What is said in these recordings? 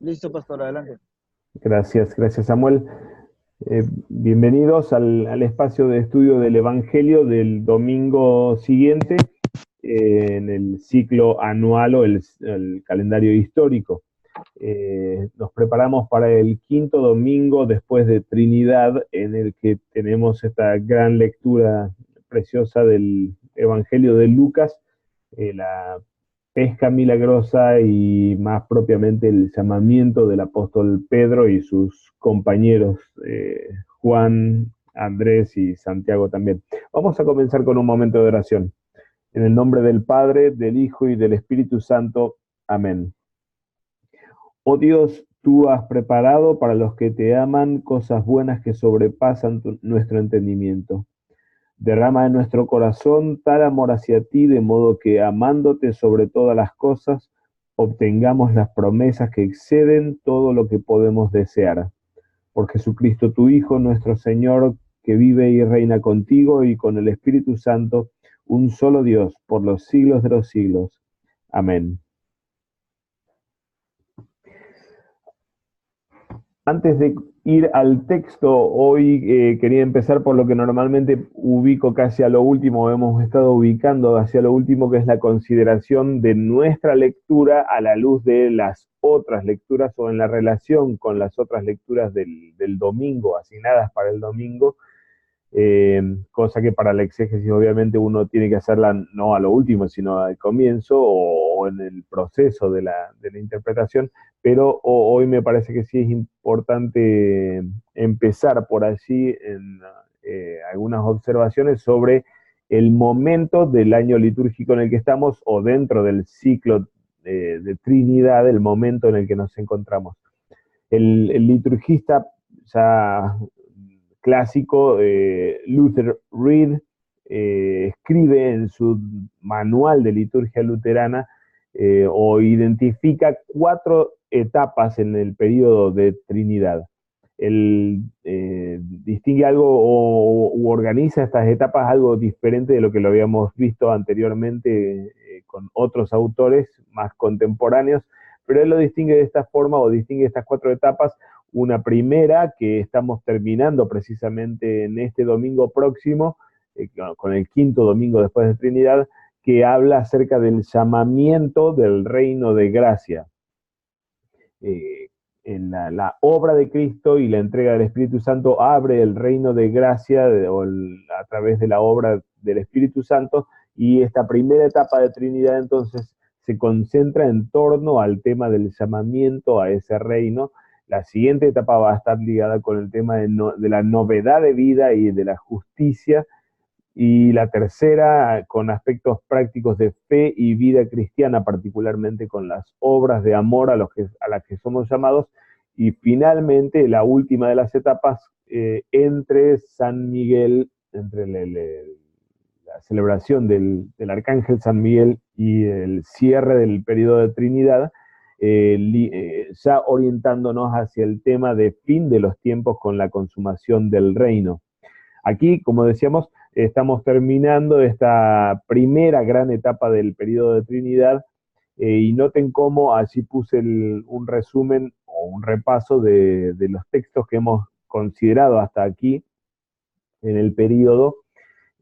Listo, pastor, adelante. Gracias Samuel. Bienvenidos al espacio de estudio del Evangelio del domingo siguiente en el ciclo anual o el calendario histórico. Nos preparamos para el quinto domingo después de Trinidad, en el que tenemos esta gran lectura preciosa del Evangelio de Lucas, la pesca milagrosa y más propiamente el llamamiento del apóstol Pedro y sus compañeros Juan, Andrés y Santiago también. Vamos a comenzar con un momento de oración. En el nombre del Padre, del Hijo y del Espíritu Santo. Amén. Oh Dios, tú has preparado para los que te aman cosas buenas que sobrepasan nuestro entendimiento. Derrama en nuestro corazón tal amor hacia ti, de modo que, amándote sobre todas las cosas, obtengamos las promesas que exceden todo lo que podemos desear. Por Jesucristo, tu Hijo, nuestro Señor, que vive y reina contigo y con el Espíritu Santo, un solo Dios, por los siglos de los siglos. Amén. Antes de ir al texto, hoy quería empezar por lo que normalmente ubico casi a lo último, hemos estado ubicando hacia lo último, que es la consideración de nuestra lectura a la luz de las otras lecturas o en la relación con las otras lecturas del domingo, asignadas para el domingo, cosa que para la exégesis obviamente uno tiene que hacerla no a lo último, sino al comienzo o en el proceso de la interpretación, pero hoy me parece que sí es importante empezar por allí en algunas observaciones sobre el momento del año litúrgico en el que estamos o dentro del ciclo de Trinidad, el momento en el que nos encontramos. El liturgista ya clásico, Luther Reed, escribe en su manual de liturgia luterana o identifica 4 etapas en el periodo de Trinidad. Él distingue algo u organiza estas etapas algo diferente de lo que lo habíamos visto anteriormente con otros autores más contemporáneos, pero él lo distingue de esta forma o distingue estas 4 etapas. Una primera que estamos terminando precisamente en este domingo próximo, con el quinto domingo después de Trinidad, que habla acerca del llamamiento del reino de gracia. En la obra de Cristo y la entrega del Espíritu Santo abre el reino de gracia a través de la obra del Espíritu Santo, y esta primera etapa de Trinidad entonces se concentra en torno al tema del llamamiento a ese reino. La siguiente etapa va a estar ligada con el tema de la novedad de vida y de la justicia, y la tercera con aspectos prácticos de fe y vida cristiana, particularmente con las obras de amor a las que somos llamados, y finalmente la última de las etapas entre San Miguel, entre la celebración del Arcángel San Miguel y el cierre del periodo de Trinidad, ya orientándonos hacia el tema de fin de los tiempos con la consumación del reino. Aquí, como decíamos, estamos terminando esta primera gran etapa del periodo de Trinidad, y noten cómo allí puse un resumen o un repaso de los textos que hemos considerado hasta aquí en el periodo.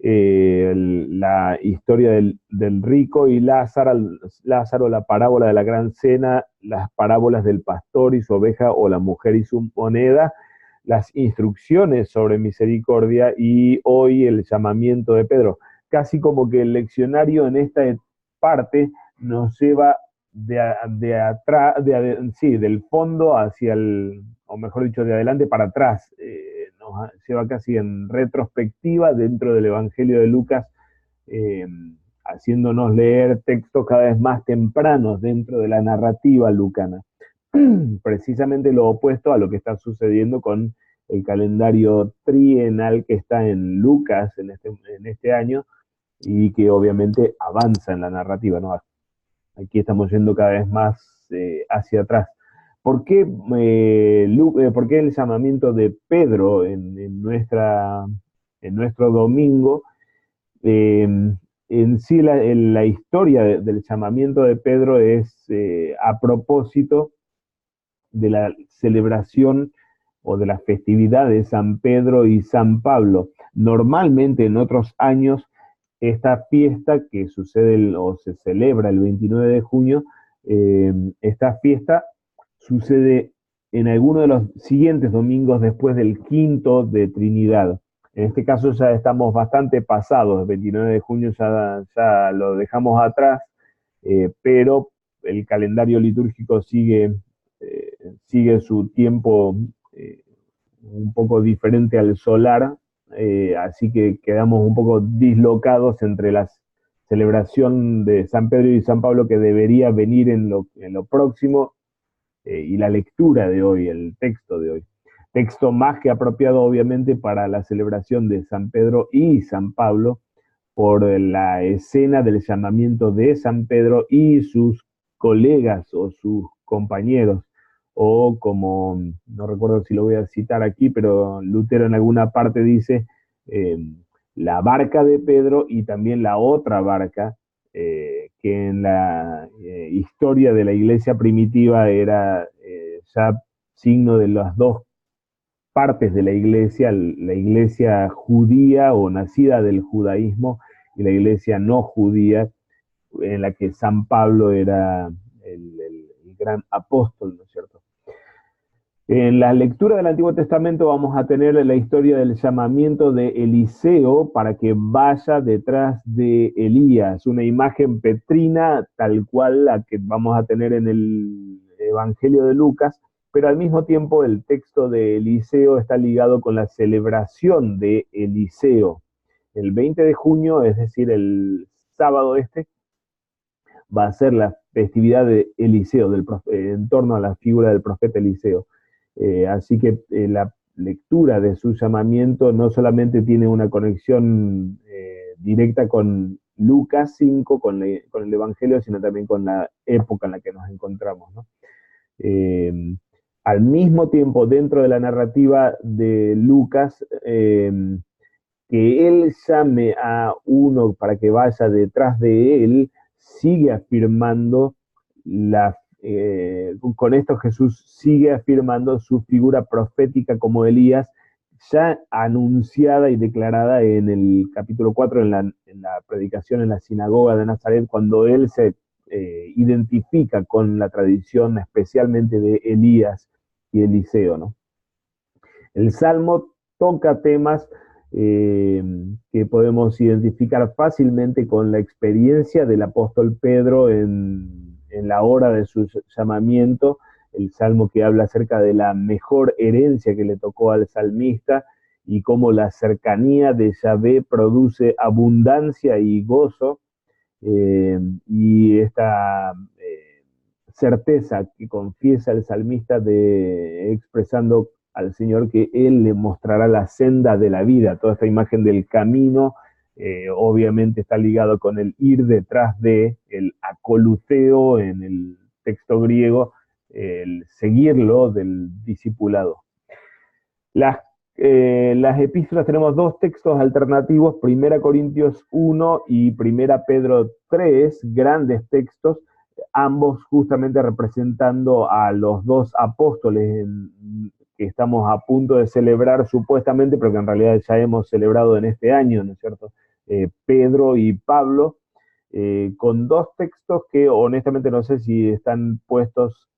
La historia del rico y Lázaro, la parábola de la gran cena, las parábolas del pastor y su oveja o la mujer y su moneda, las instrucciones sobre misericordia y hoy el llamamiento de Pedro. Casi como que el leccionario en esta parte nos lleva de atrás, sí, del fondo hacia o mejor dicho, de adelante para atrás. Nos lleva casi en retrospectiva dentro del Evangelio de Lucas, eh, haciéndonos leer textos cada vez más tempranos dentro de la narrativa lucana. Precisamente lo opuesto a lo que está sucediendo con el calendario trienal que está en Lucas en este año, y que obviamente avanza en la narrativa, ¿no? Aquí estamos yendo cada vez más hacia atrás. ¿Por qué el llamamiento de Pedro en nuestro domingo? Eh, en sí, la historia del llamamiento de Pedro es a propósito de la celebración o de la festividad de San Pedro y San Pablo. Normalmente en otros años esta fiesta que sucede o se celebra el 29 de junio, esta fiesta sucede en alguno de los siguientes domingos después del quinto de Trinidad. En este caso ya estamos bastante pasados, el 29 de junio ya lo dejamos atrás, pero el calendario litúrgico sigue su tiempo un poco diferente al solar, así que quedamos un poco dislocados entre la celebración de San Pedro y San Pablo que debería venir en lo próximo y la lectura de hoy, el texto de hoy. Texto más que apropiado obviamente para la celebración de San Pedro y San Pablo por la escena del llamamiento de San Pedro y sus colegas o sus compañeros, o como, no recuerdo si lo voy a citar aquí, pero Lutero en alguna parte dice, la barca de Pedro y también la otra barca, que en la historia de la iglesia primitiva era ya signo de las dos partes de la iglesia judía o nacida del judaísmo y la iglesia no judía, en la que San Pablo era el gran apóstol, ¿no es cierto? En la lectura del Antiguo Testamento vamos a tener la historia del llamamiento de Eliseo para que vaya detrás de Elías, una imagen petrina tal cual la que vamos a tener en el Evangelio de Lucas, pero al mismo tiempo el texto de Eliseo está ligado con la celebración de Eliseo. El 20 de junio, es decir, el sábado va a ser la festividad de Eliseo, en torno a la figura del profeta Eliseo. Así que la lectura de su llamamiento no solamente tiene una conexión directa con Lucas 5, con el Evangelio, sino también con la época en la que nos encontramos, ¿no? Al mismo tiempo, dentro de la narrativa de Lucas, que él llame a uno para que vaya detrás de él, sigue afirmando con esto Jesús sigue afirmando su figura profética como Elías, ya anunciada y declarada en el capítulo 4, en la predicación en la sinagoga de Nazaret, cuando él se identifica con la tradición especialmente de Elías y Eliseo, ¿no? El Salmo toca temas que podemos identificar fácilmente con la experiencia del apóstol Pedro en la hora de su llamamiento, el salmo que habla acerca de la mejor herencia que le tocó al salmista y cómo la cercanía de Yahvé produce abundancia y gozo, y esta certeza que confiesa el salmista expresando al Señor que Él le mostrará la senda de la vida. Toda esta imagen del camino obviamente está ligado con el ir detrás de, el acoluteo en el texto griego, el seguirlo del discipulado. Las epístolas tenemos dos textos alternativos, 1 Corintios 1 y 1 Pedro 3, grandes textos, ambos justamente representando a los dos apóstoles que estamos a punto de celebrar supuestamente, pero que en realidad ya hemos celebrado en este año, ¿no es cierto? Pedro y Pablo, con dos textos que honestamente no sé si están puestos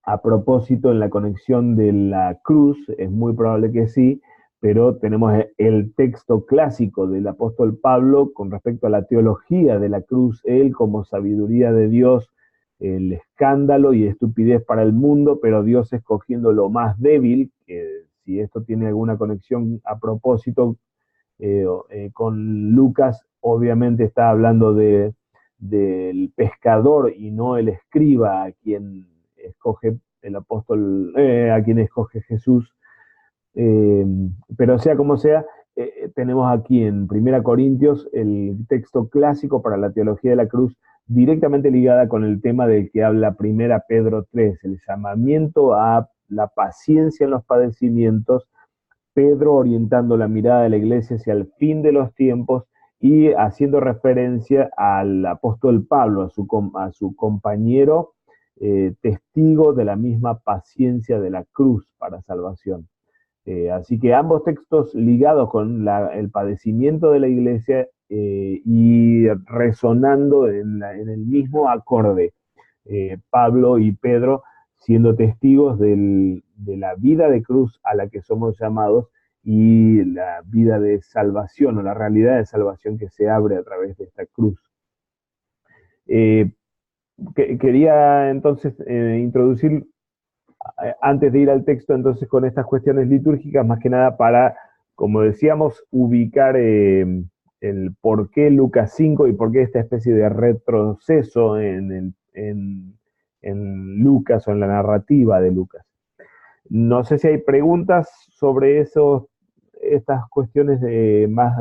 a propósito en la conexión de la cruz, es muy probable que sí, pero tenemos el texto clásico del apóstol Pablo con respecto a la teología de la cruz, él como sabiduría de Dios, el escándalo y estupidez para el mundo, pero Dios escogiendo lo más débil, que si esto tiene alguna conexión a propósito con Lucas, obviamente está hablando del pescador y no el escriba a quien escoge el apóstol, a quien escoge Jesús. Pero sea como sea, tenemos aquí en 1 Corintios el texto clásico para la teología de la cruz, directamente ligada con el tema del que habla 1 Pedro 3, el llamamiento a la paciencia en los padecimientos, Pedro orientando la mirada de la iglesia hacia el fin de los tiempos y haciendo referencia al apóstol Pablo, a su compañero testigo de la misma paciencia de la cruz para salvación. Así que ambos textos ligados con el padecimiento de la iglesia y resonando en el mismo acorde. Pablo y Pedro siendo testigos de la vida de cruz a la que somos llamados y la vida de salvación o la realidad de salvación que se abre a través de esta cruz. Eh, Quería entonces introducir, antes de ir al texto, entonces con estas cuestiones litúrgicas, más que nada para, como decíamos, ubicar el por qué Lucas 5 y por qué esta especie de retroceso en Lucas o en la narrativa de Lucas. No sé si hay preguntas sobre estas cuestiones más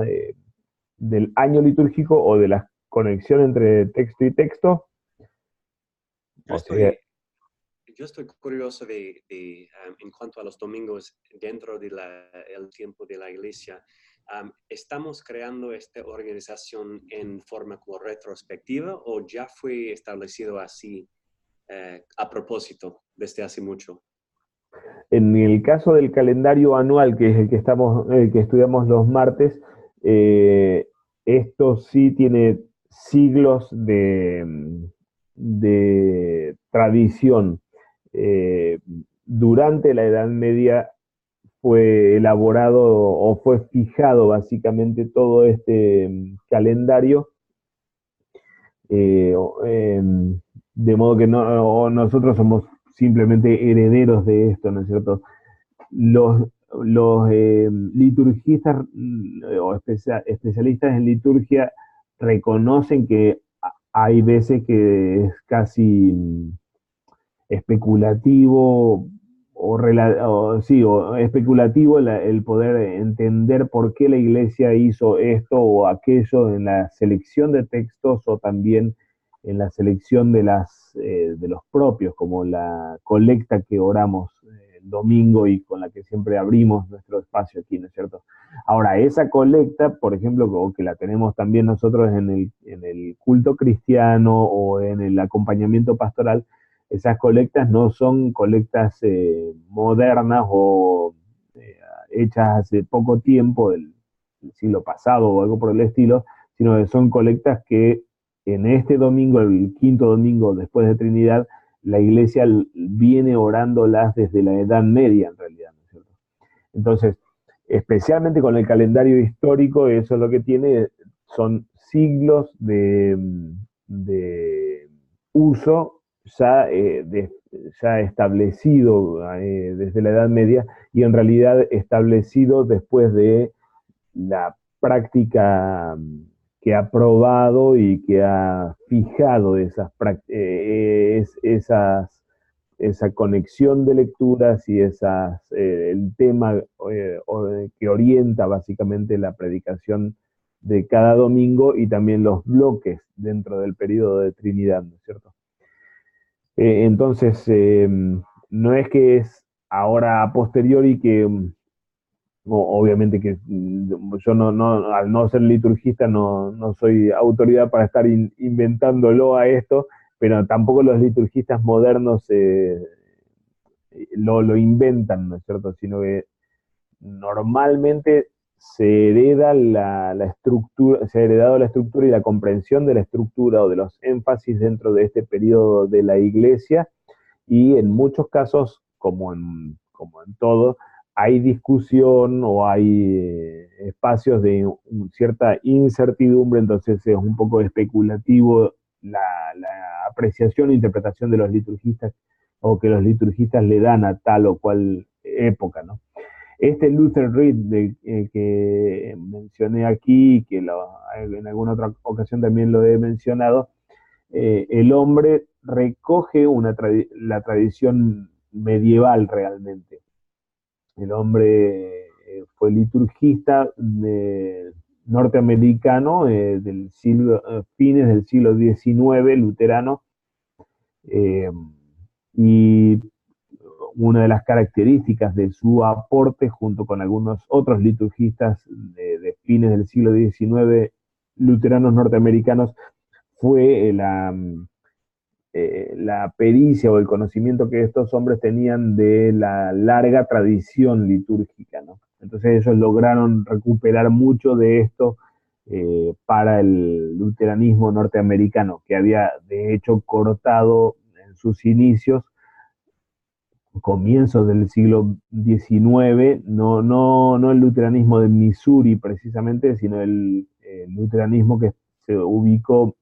del año litúrgico o de la conexión entre texto y texto. Yo estoy, yo estoy curioso en cuanto a los domingos dentro del tiempo de la iglesia. ¿Estamos creando esta organización en forma como retrospectiva o ya fue establecido así a propósito desde hace mucho? En el caso del calendario anual, que es el que estudiamos los martes, esto sí tiene siglos de tradición. Durante la Edad Media fue elaborado o fue fijado básicamente todo este calendario, eh, eh, de modo que nosotros somos simplemente herederos de esto, ¿no es cierto? Los liturgistas o especialistas en liturgia reconocen que hay veces que es casi especulativo o especulativo el poder entender por qué la iglesia hizo esto o aquello en la selección de textos o también en la selección de los propios, como la colecta que oramos el domingo y con la que siempre abrimos nuestro espacio aquí, ¿no es cierto? Ahora, esa colecta, por ejemplo, o que la tenemos también nosotros en el culto cristiano o en el acompañamiento pastoral, esas colectas no son colectas modernas o hechas hace poco tiempo, del siglo pasado o algo por el estilo, sino que son colectas que en este domingo, el quinto domingo después de Trinidad, la iglesia viene orándolas desde la Edad Media, en realidad, ¿no es cierto? Entonces, especialmente con el calendario histórico, eso es lo que tiene, son siglos de uso ya establecido desde la Edad Media y en realidad establecido después de la práctica que ha probado y que ha fijado esa conexión de lecturas y el tema que orienta básicamente la predicación de cada domingo y también los bloques dentro del periodo de Trinidad, ¿no es cierto? Entonces, no es que es ahora a posteriori que, obviamente que yo al no ser liturgista no soy autoridad para estar inventándolo a esto, pero tampoco los liturgistas modernos lo inventan, ¿no es cierto? Sino que normalmente se hereda la estructura, se ha heredado la estructura y la comprensión de la estructura o de los énfasis dentro de este periodo de la iglesia, y en muchos casos, como en todo, hay discusión o hay espacios de cierta incertidumbre, entonces es un poco especulativo la apreciación e interpretación de los liturgistas o que los liturgistas le dan a tal o cual época, ¿no? Este Luther Reed que mencioné aquí, que en alguna otra ocasión también lo he mencionado, el hombre recoge la tradición medieval realmente. El hombre fue liturgista norteamericano fines del siglo XIX, luterano, y una de las características de su aporte, junto con algunos otros liturgistas de fines del siglo XIX, luteranos norteamericanos, fue la pericia o el conocimiento que estos hombres tenían de la larga tradición litúrgica, ¿no? Entonces ellos lograron recuperar mucho de esto para el luteranismo norteamericano, que había de hecho cortado en sus inicios, comienzos del siglo XIX, no el luteranismo de Missouri precisamente, sino el luteranismo que se ubicó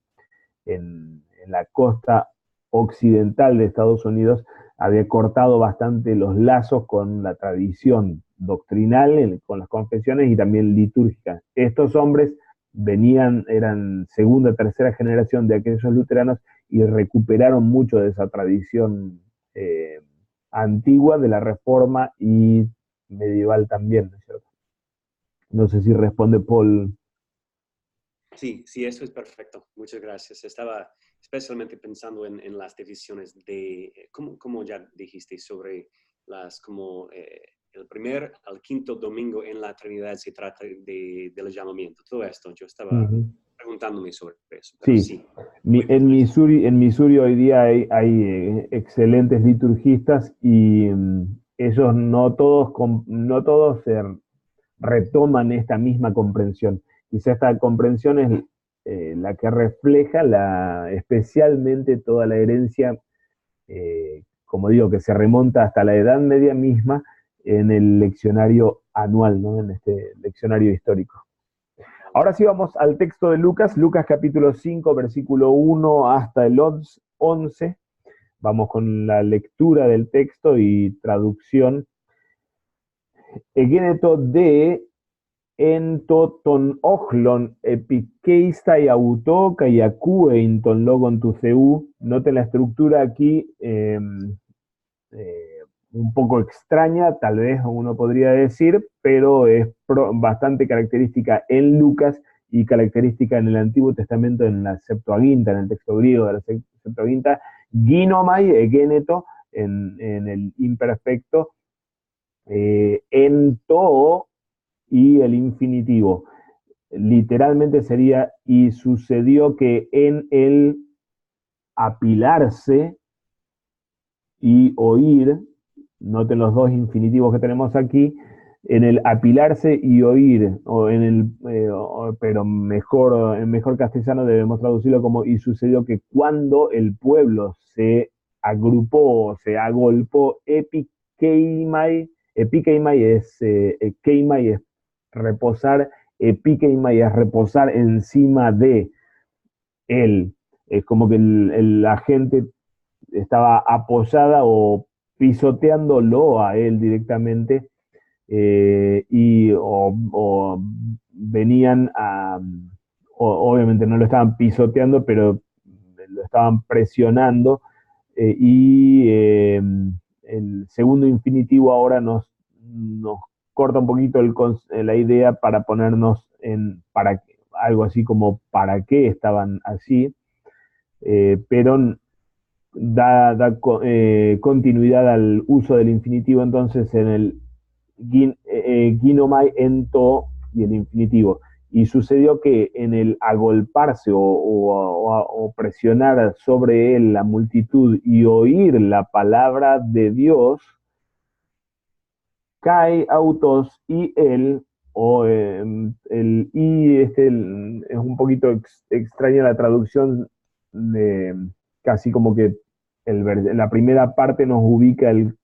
en la costa occidental de Estados Unidos, había cortado bastante los lazos con la tradición doctrinal, con las confesiones y también litúrgicas. Estos hombres eran segunda, tercera generación de aquellos luteranos y recuperaron mucho de esa tradición antigua de la Reforma y medieval también, ¿no es cierto? No sé si responde Paul. Sí, sí, eso es perfecto. Muchas gracias. Estaba especialmente pensando en las divisiones de, como ya dijiste, sobre como el primer al quinto domingo en la Trinidad se trata del llamamiento. Todo esto, yo estaba preguntándome sobre eso, pero sí. sí. En Missouri hoy día hay excelentes liturgistas y ellos no todos retoman esta misma comprensión. Quizá esta comprensión es la que refleja especialmente toda la herencia, como digo, que se remonta hasta la Edad Media misma en el leccionario anual, ¿no? En este leccionario histórico. Ahora sí vamos al texto de Lucas, Lucas capítulo 5, versículo 1 hasta el 11. Vamos con la lectura del texto y traducción. Egeneto de ento ton ochlon epikeistai auto kayakue inton logon tu ceu. Noten la estructura aquí un poco extraña, tal vez uno podría decir, pero es bastante característica en Lucas y característica en el Antiguo Testamento, en la Septuaginta, en el texto griego de la Septuaginta, ginomai, egeneto, en el imperfecto, ento y el infinitivo. Literalmente sería, y sucedió que en el apilarse y oír, noten los dos infinitivos que tenemos aquí, en el apilarse y oír, o en el, pero en mejor castellano debemos traducirlo como, y sucedió que cuando el pueblo se agrupó, se agolpó, epikeimai keimai es reposar, epikeimai es reposar encima de él. Es como que la gente estaba apoyada o pisoteándolo a él directamente, o venían obviamente no lo estaban pisoteando, pero lo estaban presionando, el segundo infinitivo ahora nos corta un poquito la idea para ponernos algo así como para qué estaban así, pero da continuidad al uso del infinitivo entonces en el ginomai, ento y el infinitivo. Y sucedió que en el agolparse o presionar sobre él la multitud y oír la palabra de Dios, cae autos y él, o el y es un poquito extraña la traducción, casi como que la primera parte nos ubica el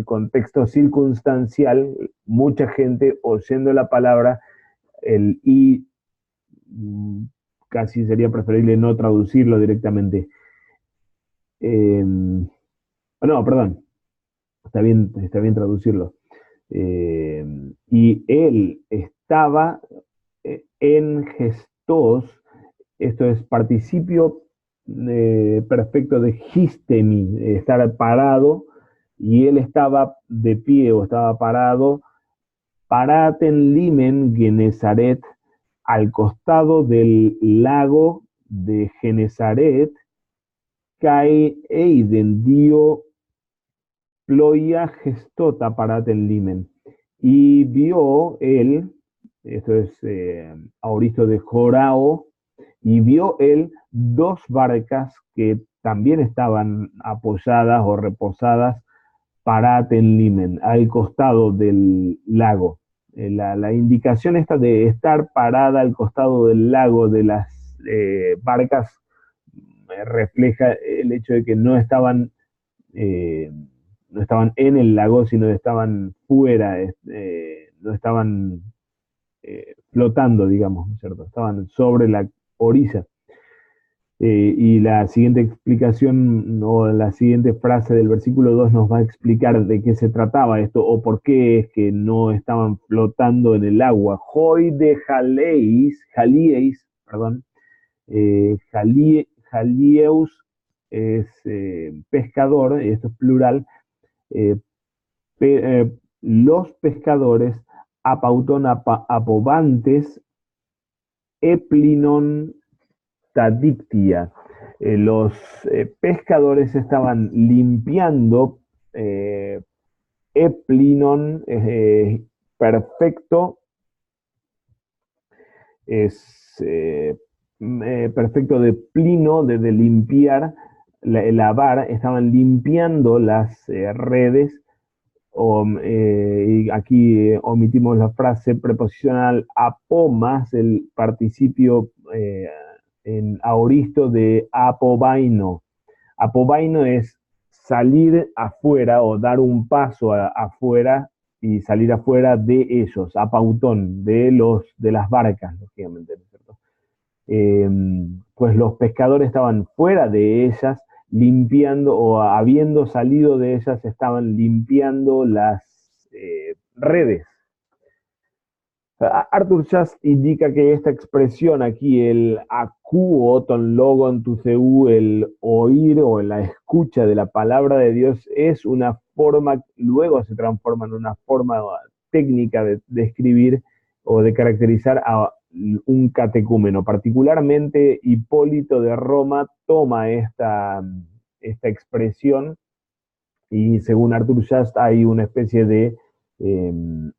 contexto circunstancial, mucha gente oyendo la palabra, el y casi sería preferible no traducirlo directamente. No, perdón, está bien traducirlo. Y él estaba en gestos, esto es participio perfecto de histemi, estar parado, y él estaba de pie o estaba parado, paraten limen Genezaret, al costado del lago de Genezaret, kai eiden dio ploia gestota paraten limen. Y vio él, esto es auristo de Jorao, y vio él dos barcas que también estaban apoyadas o reposadas parat en limen, al costado del lago. La indicación esta de estar parada al costado del lago de las barcas refleja el hecho de que eh, no estaban en el lago, sino estaban fuera, no estaban flotando, digamos, ¿no es cierto? Estaban sobre la orilla. Y la siguiente explicación o la siguiente frase del versículo 2 nos va a explicar de qué se trataba esto o por qué es que no estaban flotando en el agua. Hoy de Jalieis, perdón, Jalieus es pescador, y esto es plural, eh, los pescadores apauton apobantes eplinon tadictia. Los pescadores estaban limpiando eplinon, perfecto, es perfecto de plino, de limpiar, lavar, estaban limpiando las redes. Y aquí omitimos la frase preposicional apo más el participio en aoristo de apobaino. Apobaino es salir afuera o dar un paso afuera y salir afuera de ellos, apautón, de las barcas, lógicamente, ¿no es cierto? Pues los pescadores estaban fuera de ellas, limpiando o habiendo salido de ellas, estaban limpiando las redes. Arthur Chast indica que esta expresión aquí, el acuo ton logon tu seu, el oír o la escucha de la palabra de Dios, es una forma, luego se transforma en una forma técnica de escribir o de caracterizar a un catecúmeno. Particularmente Hipólito de Roma toma esta expresión y según Arthur Chast hay una especie de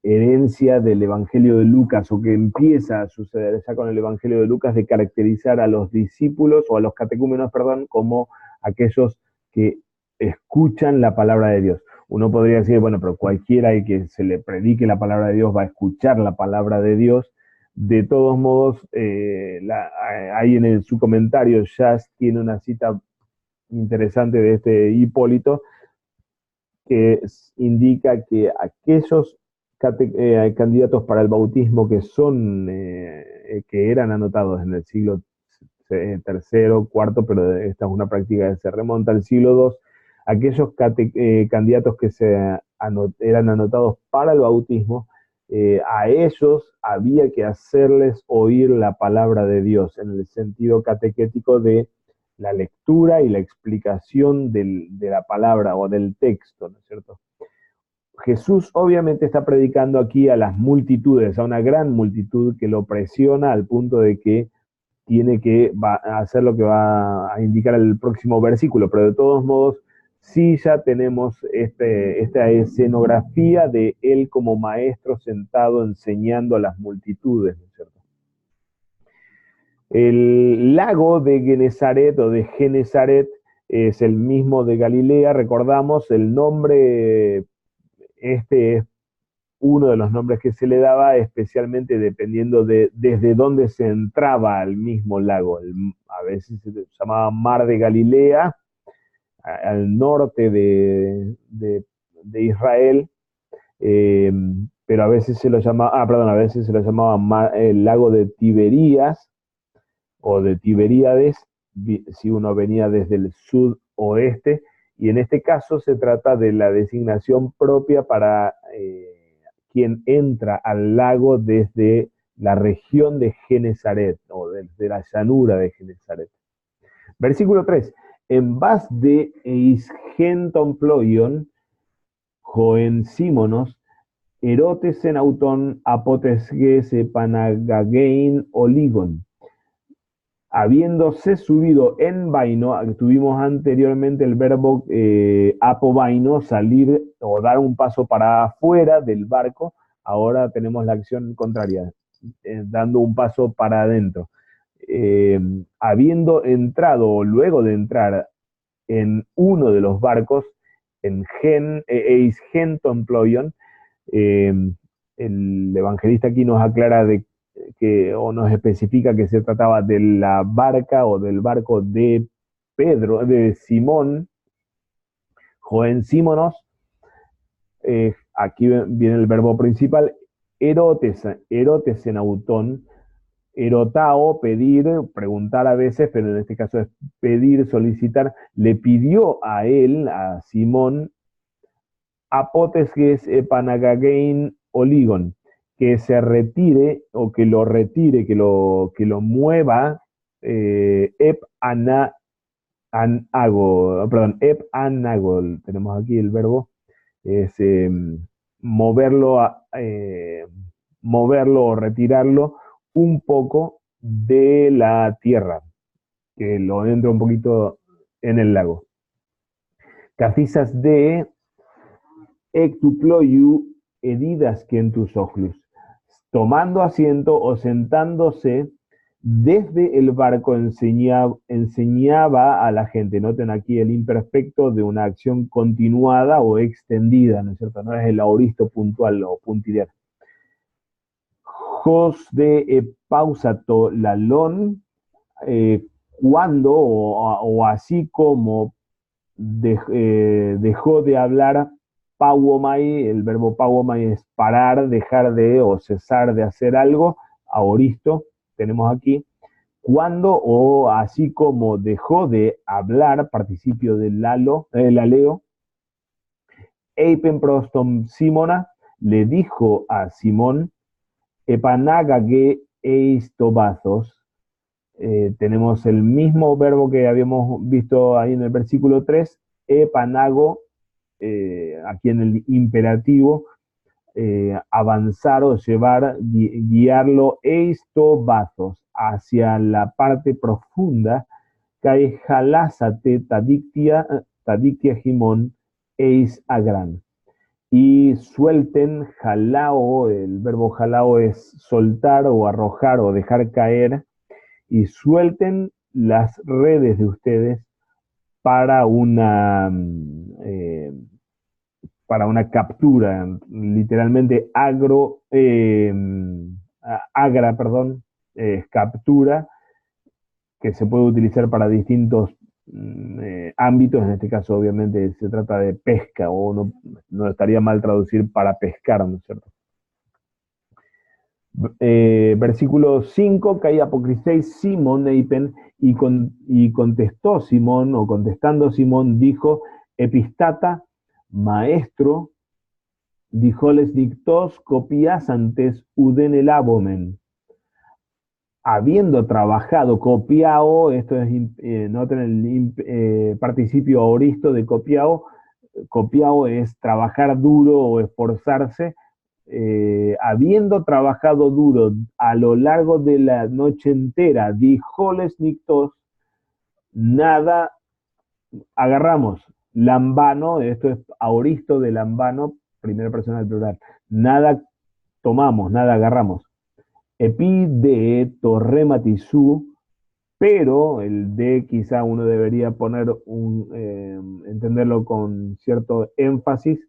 herencia del Evangelio de Lucas, o que empieza a suceder ya con el Evangelio de Lucas, de caracterizar a los discípulos, o a los catecúmenos, perdón, como aquellos que escuchan la palabra de Dios. Uno podría decir, bueno, pero cualquiera que se le predique la palabra de Dios va a escuchar la palabra de Dios. De todos modos, ahí en su comentario ya tiene una cita interesante de este Hipólito, que indica que aquellos candidatos para el bautismo que eran anotados en el siglo tercero, cuarto, pero esta es una práctica que se remonta al siglo II, aquellos candidatos que eran anotados para el bautismo, a ellos había que hacerles oír la palabra de Dios en el sentido catequético de la lectura y la explicación de la palabra o del texto, ¿no es cierto? Jesús obviamente está predicando aquí a las multitudes, a una gran multitud que lo presiona al punto de que tiene que hacer lo que va a indicar el próximo versículo, pero de todos modos sí ya tenemos esta escenografía de él como maestro sentado enseñando a las multitudes, ¿no es cierto? El lago de Genesaret o de Genesaret es el mismo de Galilea, recordamos, el nombre, este es uno de los nombres que se le daba, especialmente dependiendo de desde dónde se entraba al mismo lago. A veces se llamaba Mar de Galilea, al norte de Israel, pero a veces se lo llamaba, a veces se lo llamaba el lago de Tiberías o de Tiberíades, si uno venía desde el sudoeste, y en este caso se trata de la designación propia para quien entra al lago desde la región de Genesaret, o desde la llanura de Genesaret. Versículo 3. En vaz de eisgenton ploion, joen símonos, erotes en auton apotesges panagagein oligon. Habiéndose subido en vaino, tuvimos anteriormente el verbo apovaino, salir o dar un paso para afuera del barco, ahora tenemos la acción contraria, dando un paso para adentro. Habiendo entrado o luego de entrar en uno de los barcos, en Eis Genton Ployon. El evangelista aquí nos aclara o nos especifica que se trataba de la barca o del barco de Pedro, de Simón, joven Símonos. Aquí viene el verbo principal, erotes en autón, erotao, pedir, preguntar a veces, pero en este caso es pedir, solicitar. Le pidió a él, a Simón, apotesges epanagagein oligon, que se retire o que lo retire, que lo mueva, ep anagol, tenemos aquí el verbo, es moverlo, moverlo o retirarlo un poco de la tierra, que lo entra un poquito en el lago. Cafisas de ectuployu edidas que en tus ojos, tomando asiento o sentándose desde el barco enseñaba a la gente. Noten aquí el imperfecto de una acción continuada o extendida, ¿no es cierto? No es el aoristo puntual o puntiliar. Jos de pausato lalón, cuando o así como dejó de hablar pauomai, el verbo pauomai es parar, dejar de o cesar de hacer algo, aoristo, tenemos aquí, cuando o así como dejó de hablar, participio del laleo, eipen prostom Simona, le dijo a Simón, epanagage eistobazos, tenemos el mismo verbo que habíamos visto ahí en el versículo 3, epanago, aquí en el imperativo, avanzar o llevar, guiarlo, eistobazos, hacia la parte profunda, cae jalásate tadictia gimón, eis agran. Y suelten, jalao, el verbo jalao es soltar o arrojar o dejar caer, y suelten las redes de ustedes para una captura, literalmente agra, perdón, captura, que se puede utilizar para distintos ámbitos. En este caso obviamente se trata de pesca, o no estaría mal traducir para pescar, ¿no es cierto? Versículo 5, cae apocristeis Simón eipen, y contestó Simón, o contestando Simón, dijo, epistata, maestro, dijoles dictos copias antes uden el abomen. Habiendo trabajado, copiao, esto es, noten el participio aoristo de copiao es trabajar duro o esforzarse. Habiendo trabajado duro a lo largo de la noche entera, dijoles nictos, nada agarramos. Lambano, esto es aoristo de lambano, primera persona del plural, nada tomamos, nada agarramos. Epi de torrematisú, pero el de quizá uno debería poner entenderlo con cierto énfasis,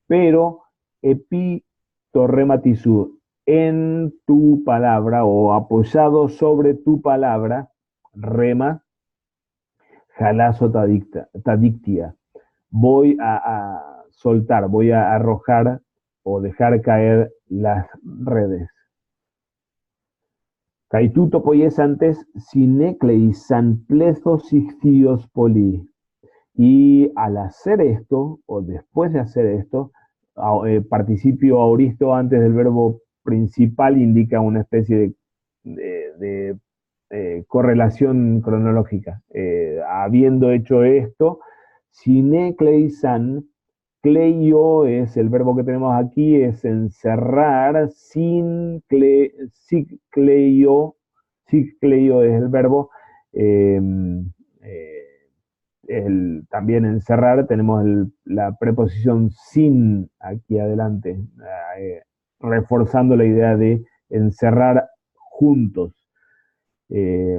pero epi torrematisú, en tu palabra o apoyado sobre tu palabra, rema, jalazo tadictia. Voy a soltar, voy a arrojar o dejar caer las redes. Caituto poyes antes sinecleisan plezos ictios poli. Y al hacer esto, o después de hacer esto, participio aoristo antes del verbo principal indica una especie de correlación cronológica. Habiendo hecho esto, sinecleisan, cleio es el verbo que tenemos aquí, es encerrar, cicleio es el verbo, también encerrar, tenemos la preposición sin aquí adelante, reforzando la idea de encerrar juntos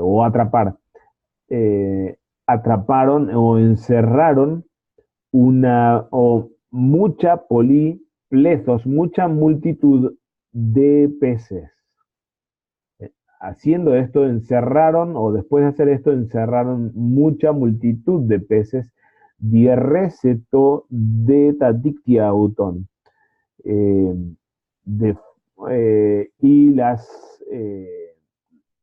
o atrapar. atraparon o encerraron mucha multitud de peces. Haciendo esto, encerraron, o después de hacer esto, encerraron mucha multitud de peces, dierreceto de tadictiauton. Eh, de, y las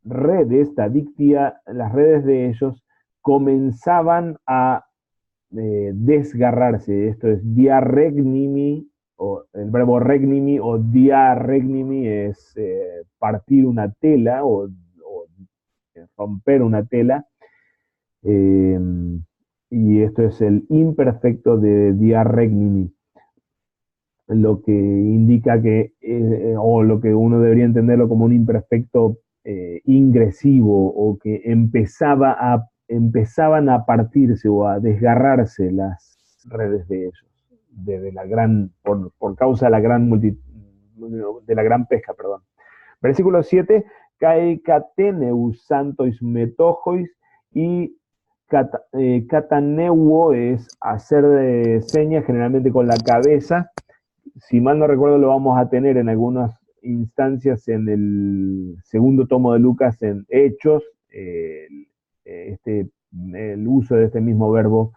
redes, tadictia, las redes de ellos comenzaban a desgarrarse. Esto es diarregnimi, o el verbo regnimi o diarregnimi es partir una tela o romper una tela. Eh, y esto es el imperfecto de diarregnimi, lo que indica que, o lo que uno debería entenderlo como un imperfecto ingresivo, o que empezaban a partirse o a desgarrarse las redes de ellos, por causa de la gran de la gran pesca, perdón. Versículo 7, cae cateneus santois metojois, y cataneuo es hacer señas generalmente con la cabeza. Si mal no recuerdo, lo vamos a tener en algunas instancias en el segundo tomo de Lucas, en Hechos, el uso de este mismo verbo,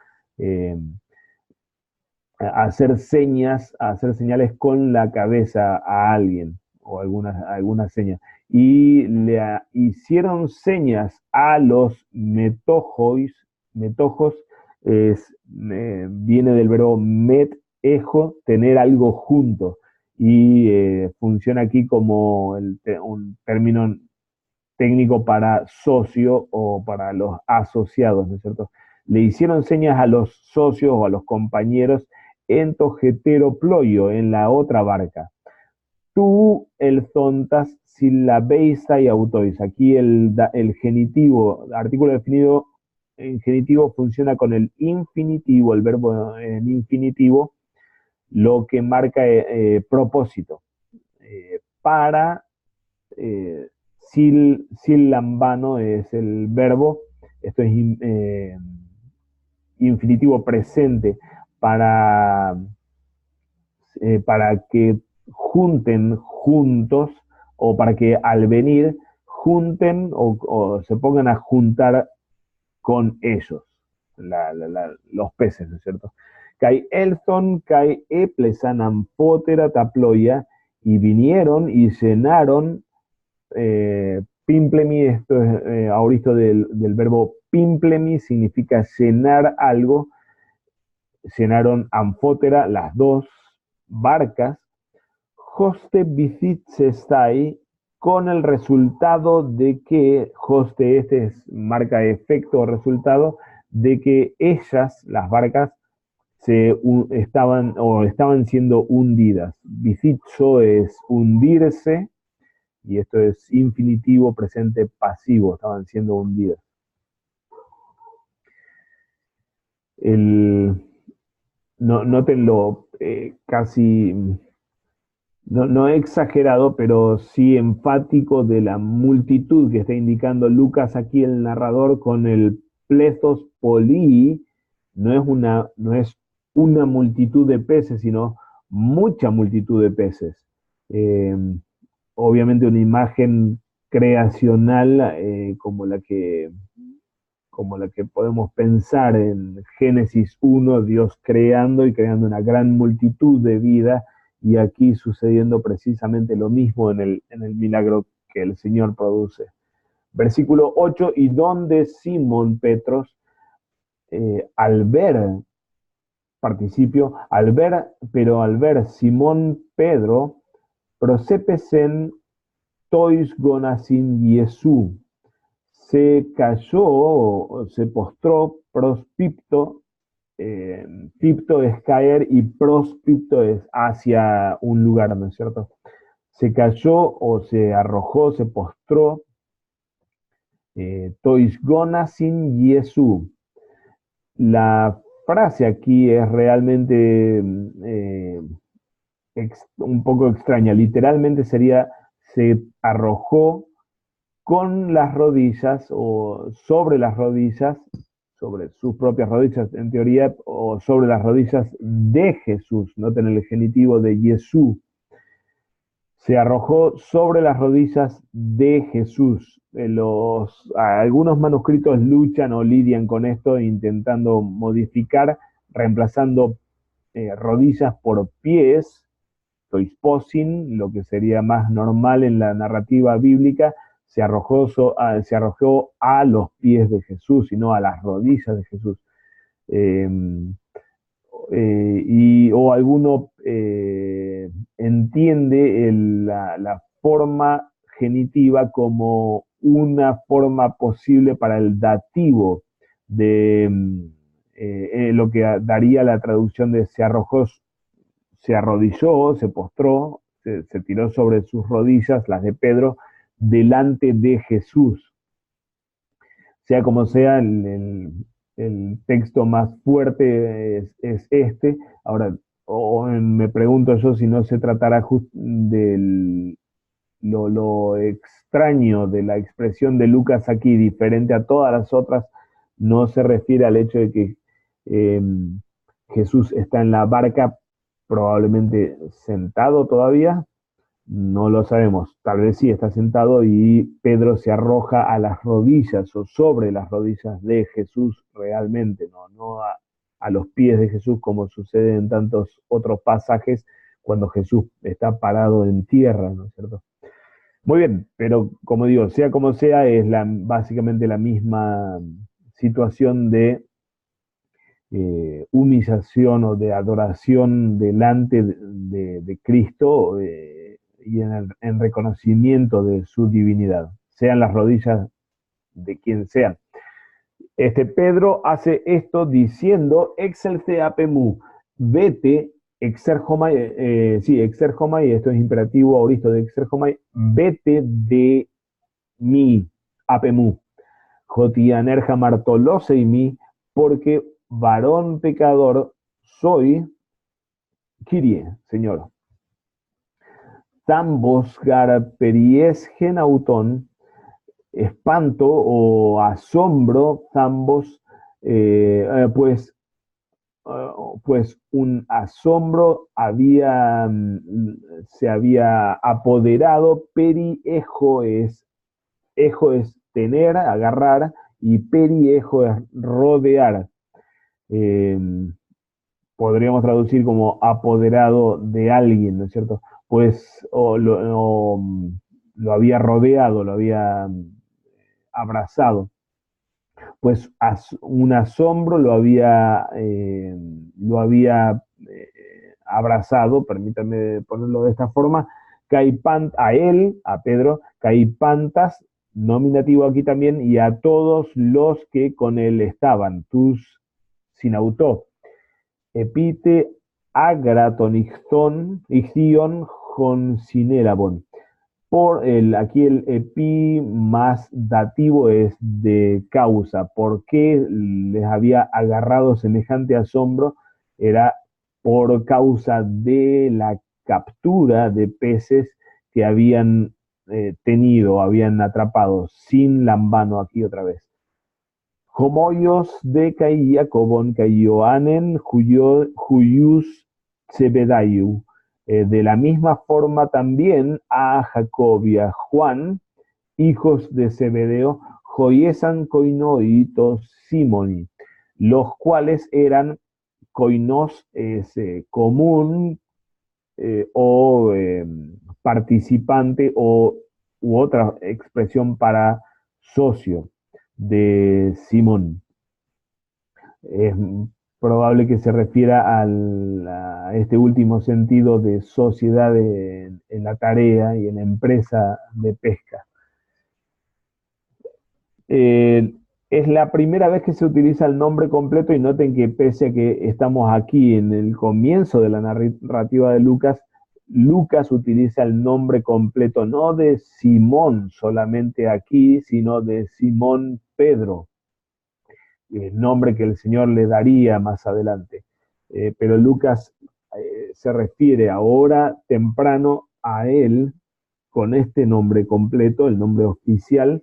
hacer señales con la cabeza a alguien, o alguna seña. Y le hicieron señas a los metojos, viene del verbo met-ejo, tener algo junto, y funciona aquí como un término técnico para socio o para los asociados, ¿no es cierto? Le hicieron señas a los socios o a los compañeros en tojeteroploio, en la otra barca. Tú el zontas silabeista y autois. Aquí el genitivo, artículo definido en genitivo, funciona con el infinitivo, el verbo en infinitivo, lo que marca propósito. Para lambano es el verbo, esto es infinitivo presente, para que junten juntos, o para que al venir junten o se pongan a juntar con ellos, los peces, ¿no es cierto? Kai elthon, kai eplesan ampotera taploia, y vinieron y llenaron, pimplemi, esto es auristo del verbo pimplemi, significa llenar algo. Llenaron amfótera, las dos barcas, hoste bicitsestai, con el resultado de que, hoste, este es marca efecto o resultado, de que ellas, las barcas, estaban siendo hundidas. Bicitso es hundirse, y esto es infinitivo presente pasivo, estaban siendo hundidas. Nótenlo, casi, no he exagerado, pero sí enfático, de la multitud que está indicando Lucas aquí, el narrador, con el plethos polii. No es una multitud de peces, sino mucha multitud de peces. Obviamente una imagen creacional, como la que podemos pensar en Génesis 1, Dios creando y creando una gran multitud de vida, y aquí sucediendo precisamente lo mismo en el milagro que el Señor produce. Versículo 8, y donde Simón Petros, al ver, participio, al ver Simón Pedro, prosepesen tois gonasin Jesús, se cayó, se postró, prospipto, pipto es caer y prospipto es hacia un lugar, ¿no es cierto? Se cayó o se arrojó, se postró, tois gonasin Jesús. La frase aquí es realmente un poco extraña. Literalmente sería: se arrojó con las rodillas o sobre las rodillas sobre sus propias rodillas, en teoría, o sobre las rodillas de Jesús, noten el genitivo de Jesús. Se arrojó sobre las rodillas de Jesús. Algunos manuscritos luchan o lidian con esto, intentando modificar, reemplazando rodillas por pies, toisposin, lo que sería más normal en la narrativa bíblica, se arrojó a los pies de Jesús y no a las rodillas de Jesús. O alguno entiende la forma genitiva como una forma posible para el dativo de lo que daría la traducción de se arrojó, se arrodilló, se postró, se tiró sobre sus rodillas, las de Pedro, delante de Jesús. Sea como sea, el texto más fuerte es este. Ahora, me pregunto yo si no se tratará de lo extraño de la expresión de Lucas aquí, diferente a todas las otras, no se refiere al hecho de que Jesús está en la barca, probablemente sentado todavía, no lo sabemos, tal vez sí está sentado y Pedro se arroja a las rodillas o sobre las rodillas de Jesús realmente, no a los pies de Jesús como sucede en tantos otros pasajes cuando Jesús está parado en tierra, ¿no es cierto? Muy bien, pero como digo, sea como sea, es básicamente la misma situación de humillación o de adoración delante de Cristo y en reconocimiento de su divinidad, sean las rodillas de quien sean. Pedro hace esto diciendo, exelte apemu, vete, exerjomai, exerjomai, esto es imperativo auristo de exerjomai, vete de mí, apemu, jotianerja martolose y mí, porque varón pecador soy, Kyrie, Señor. Zambos peries genauton, espanto o asombro, zambos, pues un asombro se había apoderado, ejo es tener, agarrar, y periejo es rodear. Podríamos traducir como apoderado de alguien, ¿no es cierto? Pues lo había rodeado, lo había abrazado. Pues un asombro lo había abrazado, permítanme ponerlo de esta forma, a él, a Pedro, caipantas, nominativo aquí también, y a todos los que con él estaban, tus sinautó. Epite agratonixton, ixion, jonsinerabon. Aquí el epi más dativo es de causa. ¿Por qué les había agarrado semejante asombro? Era por causa de la captura de peces que habían tenido, habían atrapado, sin lambano aquí otra vez. Homoios de Jacob Caioanen, Juyus Zebedayu. De la misma forma también a Jacob y a Juan, hijos de Zebedeo, Joiesan Koinoitos Simoni, los cuales eran koinos, común o participante u otra expresión para socio de Simón. Es probable que se refiera a este último sentido de sociedad en la tarea y en la empresa de pesca. Es la primera vez que se utiliza el nombre completo y noten que pese a que estamos aquí en el comienzo de la narrativa de Lucas, Lucas utiliza el nombre completo no de Simón solamente aquí, sino de Simón Pedro, el nombre que el Señor le daría más adelante. Pero Lucas se refiere ahora temprano a él con este nombre completo, el nombre oficial,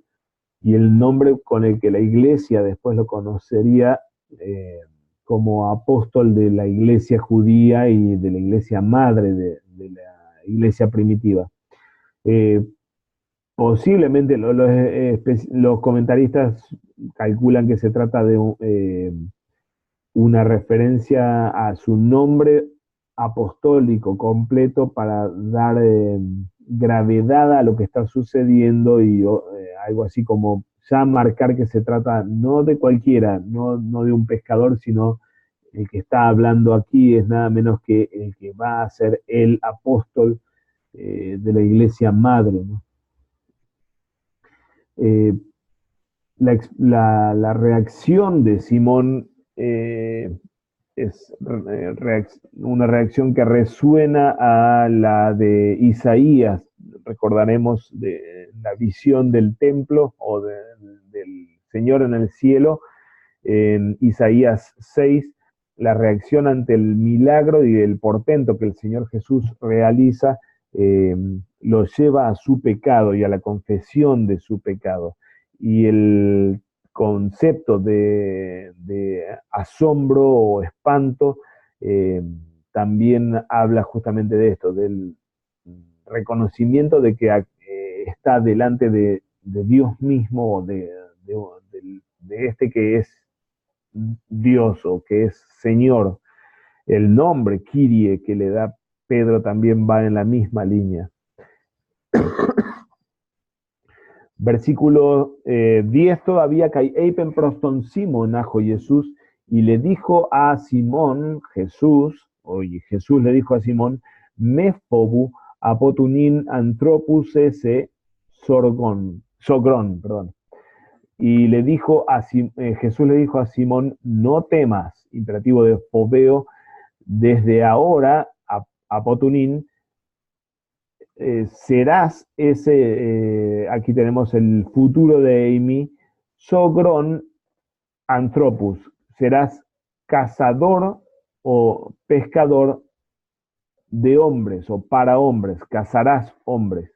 y el nombre con el que la iglesia después lo conocería como apóstol de la iglesia judía y de la iglesia madre de la iglesia primitiva. Posiblemente los comentaristas calculan que se trata de una referencia a su nombre apostólico completo para dar gravedad a lo que está sucediendo y algo así como ya marcar que se trata no de cualquiera, no de un pescador, sino el que está hablando aquí es nada menos que el que va a ser el apóstol de la iglesia madre, ¿no? Eh, la reacción de Simón es una reacción que resuena a la de Isaías. Recordaremos de la visión del templo o del Señor en el cielo en Isaías 6, la reacción ante el milagro y el portento que el Señor Jesús realiza lo lleva a su pecado y a la confesión de su pecado. Y el concepto de asombro o espanto también habla justamente de esto, del reconocimiento de que está delante de Dios mismo, de este que es Dios o que es Señor. El nombre Kyrie que le da Pedro también va en la misma línea. Versículo 10 todavía, que eipen proston Simón ajo Jesús, y le dijo a Simón, Jesús, oye, Jesús le dijo a Simón, me fobu apotunin antropus ese sogrón, perdón. Y le dijo Jesús le dijo a Simón, no temas, imperativo de fobeo, desde ahora, apotunin, serás ese, aquí tenemos el futuro de Amy, sogron antropus, serás cazador o pescador de hombres o para hombres, cazarás hombres.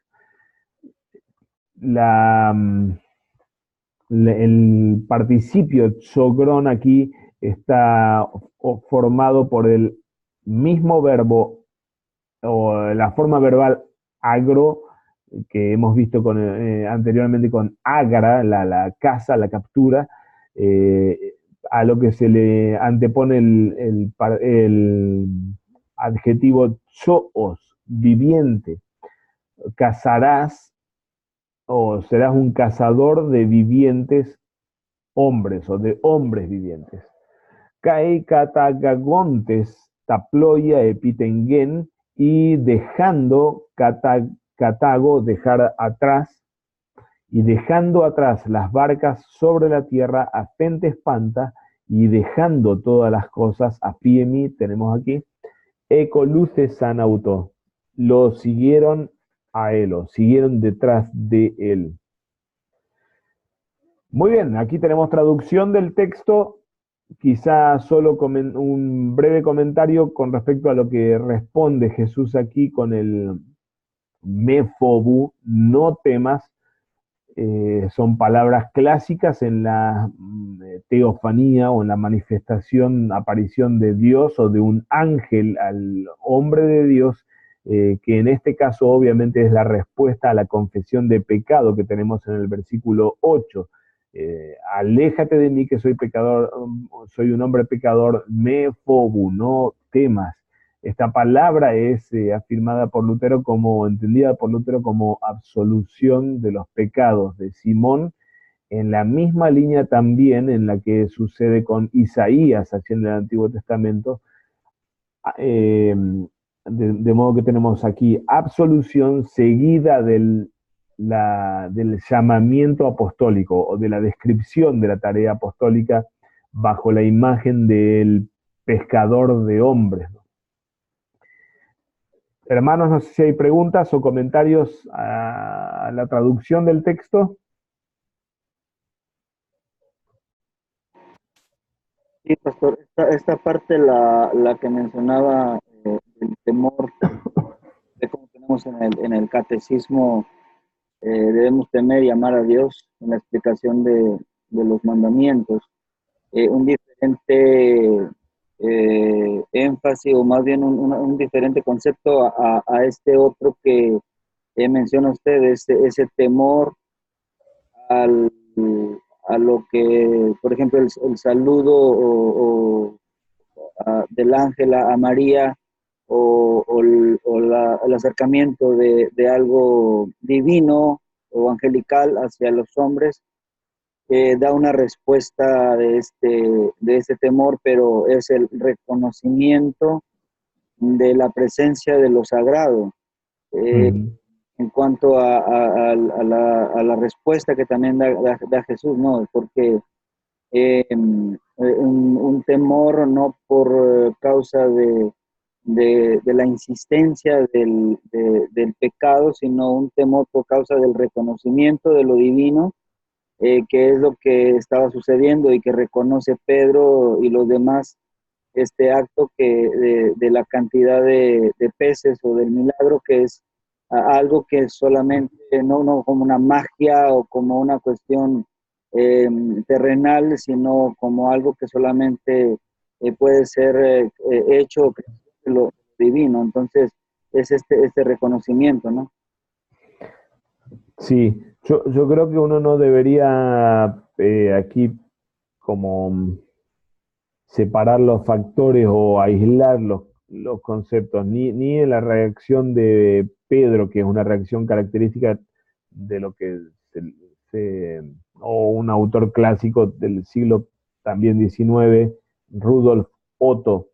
El participio sogron aquí está formado por el mismo verbo o la forma verbal agro que hemos visto anteriormente con agra, la caza, la captura, a lo que se le antepone el adjetivo zoos, viviente. Cazarás o serás un cazador de vivientes hombres o de hombres vivientes. Kai catagagontes taploia epitengen, y dejando catago, dejar atrás, y dejando atrás las barcas sobre la tierra, a fente espanta, y dejando todas las cosas a piemi, tenemos aquí, ecoluce san auto, lo siguieron a él, o siguieron detrás de él. Muy bien, aquí tenemos traducción del texto. Quizá solo un breve comentario con respecto a lo que responde Jesús aquí con el mefobu, no temas. Son palabras clásicas en la teofanía o en la manifestación, aparición de Dios o de un ángel al hombre de Dios, que en este caso obviamente es la respuesta a la confesión de pecado que tenemos en el versículo 8. Aléjate de mí que soy pecador, soy un hombre pecador, me fobu, no temas. Esta palabra es afirmada por Lutero entendida por Lutero como absolución de los pecados de Simón, en la misma línea también en la que sucede con Isaías, así en el Antiguo Testamento, de modo que tenemos aquí absolución seguida del llamamiento apostólico o de la descripción de la tarea apostólica bajo la imagen del pescador de hombres. Hermanos, no sé si hay preguntas o comentarios a la traducción del texto. Sí, pastor, esta parte la que mencionaba el temor de cómo tenemos en el catecismo debemos temer y amar a Dios en la explicación de los mandamientos. Un diferente énfasis, o más bien un diferente concepto a este otro que menciona usted, ese temor al, a lo que, por ejemplo, el saludo del ángel a María, el acercamiento de algo divino o angelical hacia los hombres, da una respuesta de este temor, pero es el reconocimiento de la presencia de lo sagrado. En cuanto a la respuesta que también da Jesús, ¿no? Porque un temor no por causa de la insistencia del pecado, sino un temor por causa del reconocimiento de lo divino, que es lo que estaba sucediendo y que reconoce Pedro y los demás, este acto de la cantidad de peces o del milagro, que es algo que solamente, no como una magia o como una cuestión terrenal, sino como algo que solamente puede ser hecho lo divino. Entonces, es este reconocimiento, ¿no? Sí, yo creo que uno no debería aquí como separar los factores o aislar los conceptos, ni en la reacción de Pedro, que es una reacción característica de lo que o un autor clásico del siglo también XIX, Rudolf Otto,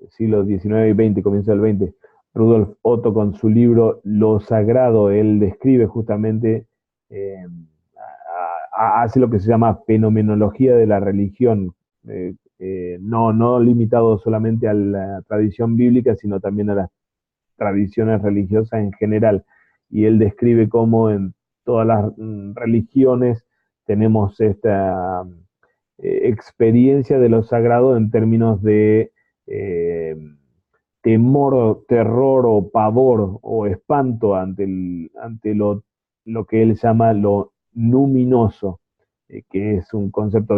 siglo XIX y XX, comienzo del XX, Rudolf Otto con su libro Lo Sagrado, él describe justamente, hace lo que se llama fenomenología de la religión, no limitado solamente a la tradición bíblica, sino también a las tradiciones religiosas en general. Y él describe cómo en todas las religiones tenemos esta experiencia de lo sagrado en términos de temor, terror o pavor o espanto ante lo que él llama lo luminoso, que es un concepto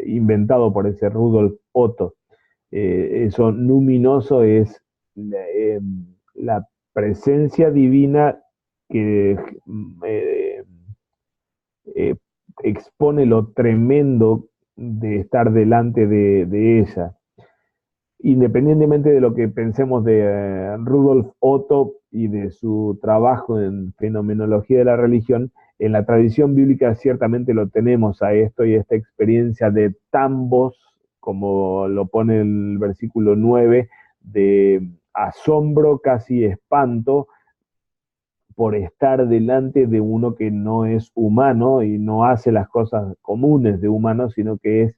inventado por ese Rudolf Otto. Eso luminoso es la presencia divina que eh, eh, expone lo tremendo de estar delante de ella. Independientemente de lo que pensemos de Rudolf Otto y de su trabajo en fenomenología de la religión, en la tradición bíblica ciertamente lo tenemos a esto y esta experiencia de tambos, como lo pone el versículo 9, de asombro, casi espanto, por estar delante de uno que no es humano y no hace las cosas comunes de humano, sino que es,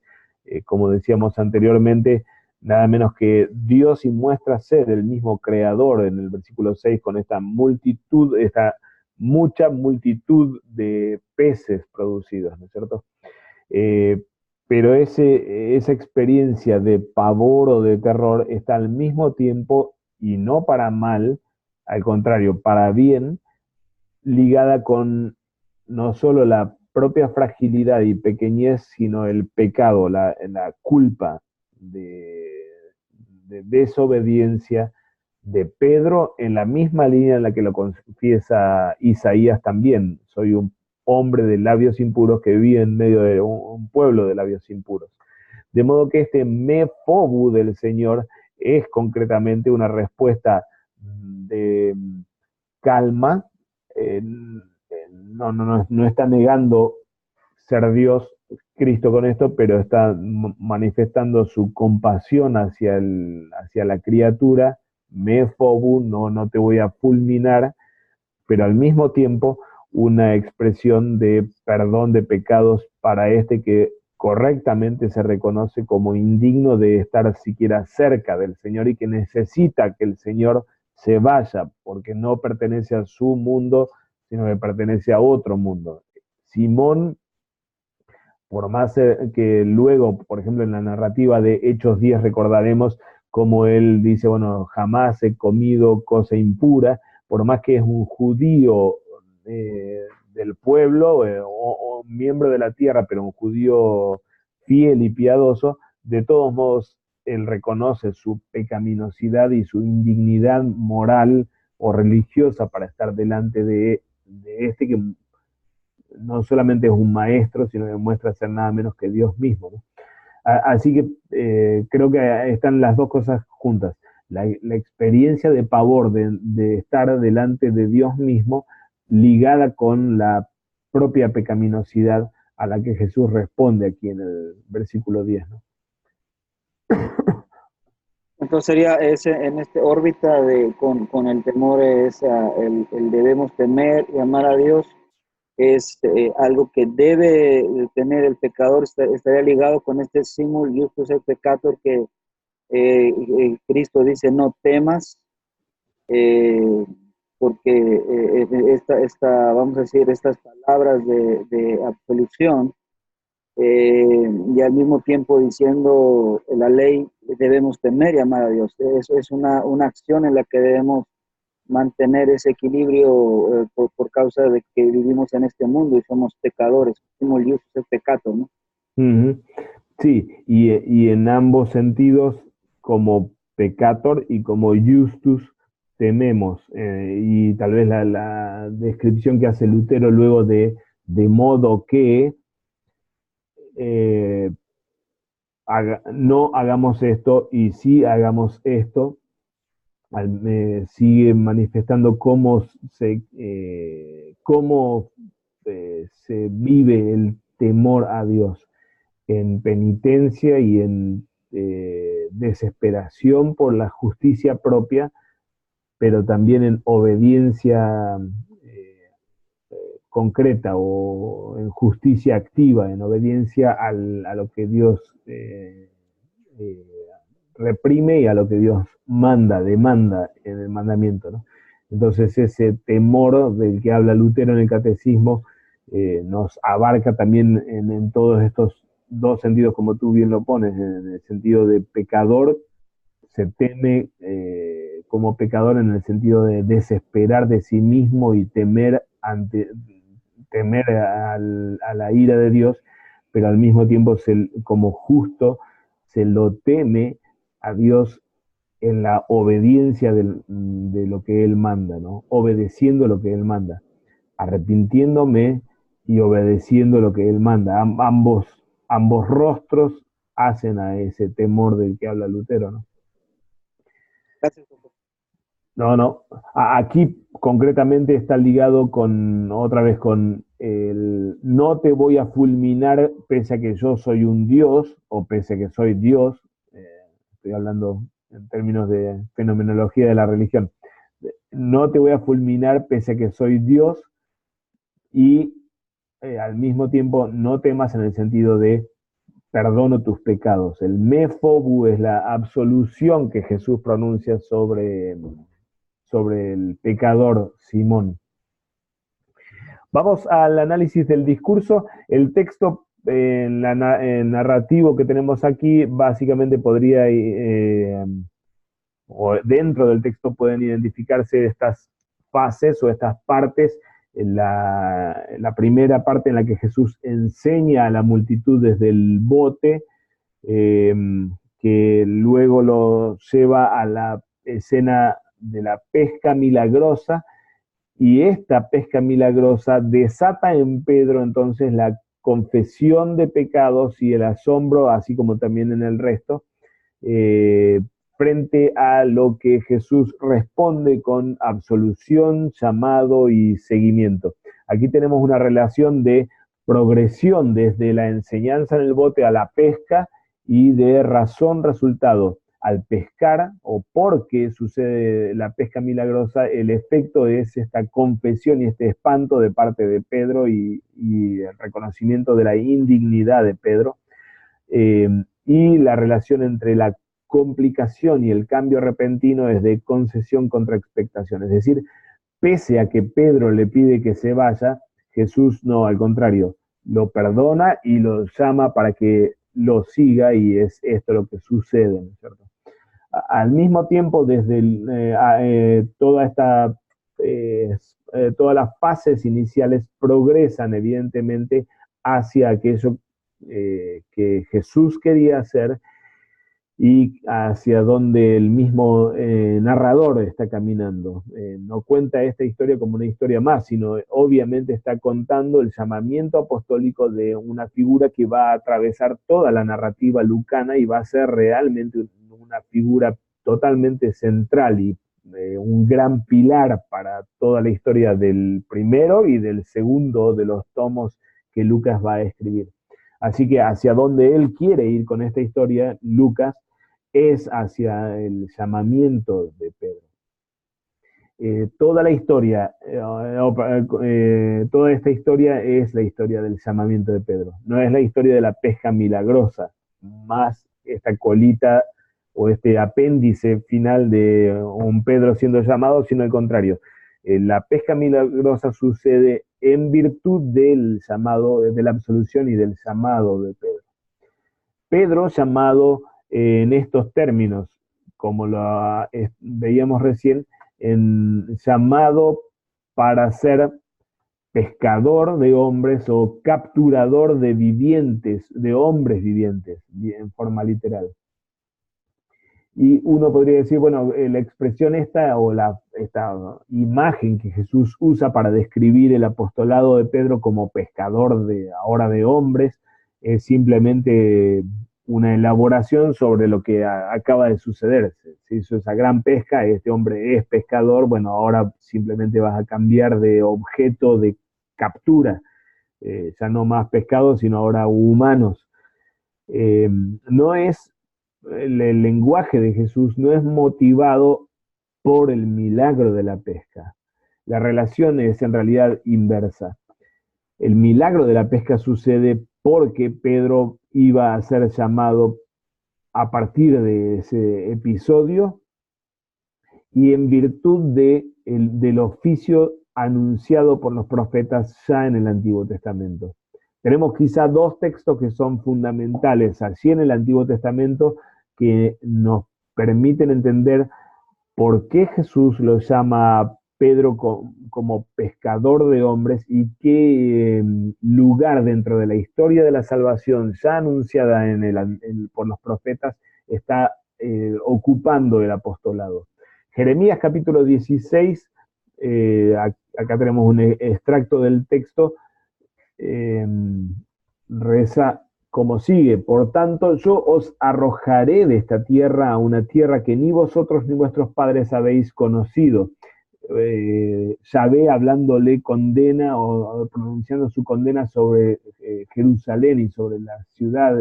como decíamos anteriormente, nada menos que Dios, y muestra ser el mismo creador en el versículo 6 con esta multitud, esta mucha multitud de peces producidos, ¿no es cierto? Eh, pero esa experiencia de pavor o de terror está al mismo tiempo, y no para mal, al contrario, para bien, ligada con no solo la propia fragilidad y pequeñez, sino el pecado, la culpa de desobediencia de Pedro, en la misma línea en la que lo confiesa Isaías también. Soy un hombre de labios impuros que vive en medio de un pueblo de labios impuros. De modo que este me fobu del Señor es concretamente una respuesta de calma, no está negando ser Dios Cristo con esto, pero está manifestando su compasión hacia la criatura, me fobu, no te voy a fulminar, pero al mismo tiempo una expresión de perdón de pecados para este que correctamente se reconoce como indigno de estar siquiera cerca del Señor y que necesita que el Señor se vaya, porque no pertenece a su mundo, sino que pertenece a otro mundo. Simón, por más que luego, por ejemplo, en la narrativa de Hechos 10 recordaremos como él dice, bueno, jamás he comido cosa impura, por más que es un judío del pueblo o miembro de la tierra, pero un judío fiel y piadoso, de todos modos él reconoce su pecaminosidad y su indignidad moral o religiosa para estar delante de este que no solamente es un maestro, sino que muestra ser nada menos que Dios mismo, ¿no? Así que creo que están las dos cosas juntas. La experiencia de pavor de estar delante de Dios mismo ligada con la propia pecaminosidad a la que Jesús responde aquí en el versículo 10, ¿no? Entonces sería ese, en esta órbita con el temor, el debemos temer y amar a Dios, es algo que debe tener el pecador, estaría ligado con este simul justus et peccator que Cristo dice: no temas, eh, porque vamos a decir, estas palabras de absolución, y al mismo tiempo diciendo la ley, debemos temer y amar a Dios. Eso es una acción en la que debemos mantener ese equilibrio, por causa de que vivimos en este mundo y somos pecadores. Como el es pecado, ¿no? Uh-huh. Sí, y en ambos sentidos, como peccator y como justus, tememos. Y tal vez la descripción que hace Lutero luego de modo que no hagamos esto y sí hagamos esto, sigue manifestando cómo se vive el temor a Dios en penitencia y en desesperación por la justicia propia, pero también en obediencia concreta o en justicia activa, en obediencia a lo que Dios eh, reprime y a lo que Dios demanda en el mandamiento, ¿no? Entonces ese temor del que habla Lutero en el Catecismo nos abarca también en todos estos dos sentidos, como tú bien lo pones, en el sentido de pecador, se teme como pecador en el sentido de desesperar de sí mismo y temer a la ira de Dios, pero al mismo tiempo como justo se lo teme a Dios en la obediencia de lo que Él manda, ¿no? Obedeciendo lo que Él manda, arrepintiéndome y obedeciendo lo que Él manda. Ambos rostros hacen a ese temor del que habla Lutero, ¿no? Gracias. No. Aquí concretamente está ligado otra vez con el no te voy a fulminar pese a que yo soy un Dios o pese a que soy Dios. Estoy hablando en términos de fenomenología de la religión. No te voy a fulminar pese a que soy Dios y al mismo tiempo no temas en el sentido de perdono tus pecados. El me phobu es la absolución que Jesús pronuncia sobre el pecador Simón. Vamos al análisis del discurso. El texto narrativo que tenemos aquí básicamente podría, o dentro del texto pueden identificarse estas fases o estas partes. La primera parte en la que Jesús enseña a la multitud desde el bote, que luego lo lleva a la escena de la pesca milagrosa, y esta pesca milagrosa desata en Pedro entonces la confesión de pecados y el asombro, así como también en el resto, frente a lo que Jesús responde con absolución, llamado y seguimiento. Aquí tenemos una relación de progresión desde la enseñanza en el bote a la pesca y de razón-resultado. Al pescar o porque sucede la pesca milagrosa, el efecto es esta confesión y este espanto de parte de Pedro y el reconocimiento de la indignidad de Pedro, y la relación entre la complicación y el cambio repentino es de concesión contra expectación. Es decir, pese a que Pedro le pide que se vaya, Jesús no, al contrario, lo perdona y lo llama para que lo siga, y es esto lo que sucede, ¿no es cierto? Al mismo tiempo, desde toda esta todas las fases iniciales progresan evidentemente hacia aquello que Jesús quería hacer y hacia donde el mismo narrador está caminando. No cuenta esta historia como una historia más, sino obviamente está contando el llamamiento apostólico de una figura que va a atravesar toda la narrativa lucana y va a ser realmente una figura totalmente central y un gran pilar para toda la historia del primero y del segundo de los tomos que Lucas va a escribir. Así que hacia donde él quiere ir con esta historia, Lucas, es hacia el llamamiento de Pedro. Toda la historia, toda esta historia es la historia del llamamiento de Pedro. No es la historia de la pesca milagrosa, más esta colita o este apéndice final de un Pedro siendo llamado, sino al contrario. La pesca milagrosa sucede en virtud del llamado, de la absolución y del llamado de Pedro. Pedro llamado en estos términos, como lo veíamos recién, llamado para ser pescador de hombres o capturador de vivientes, de hombres vivientes, en forma literal. Y uno podría decir, bueno, la expresión esta o esta imagen que Jesús usa para describir el apostolado de Pedro como pescador ahora de hombres es simplemente una elaboración sobre lo que acaba de suceder. Se hizo esa gran pesca, este hombre es pescador, bueno, ahora simplemente vas a cambiar de objeto de captura, ya no más pescado, sino ahora humanos. No es el lenguaje de Jesús no es motivado por el milagro de la pesca. La relación es en realidad inversa. El milagro de la pesca sucede porque Pedro iba a ser llamado a partir de ese episodio y en virtud del oficio anunciado por los profetas ya en el Antiguo Testamento. Tenemos quizá dos textos que son fundamentales allí en el Antiguo Testamento que nos permiten entender por qué Jesús lo llama a Pedro como pescador de hombres y qué lugar dentro de la historia de la salvación ya anunciada por los profetas está ocupando el apostolado. Jeremías capítulo 16, acá tenemos un extracto del texto, reza como sigue: por tanto, yo os arrojaré de esta tierra a una tierra que ni vosotros ni vuestros padres habéis conocido. Yahvé hablándole condena o pronunciando su condena sobre Jerusalén y sobre la ciudad,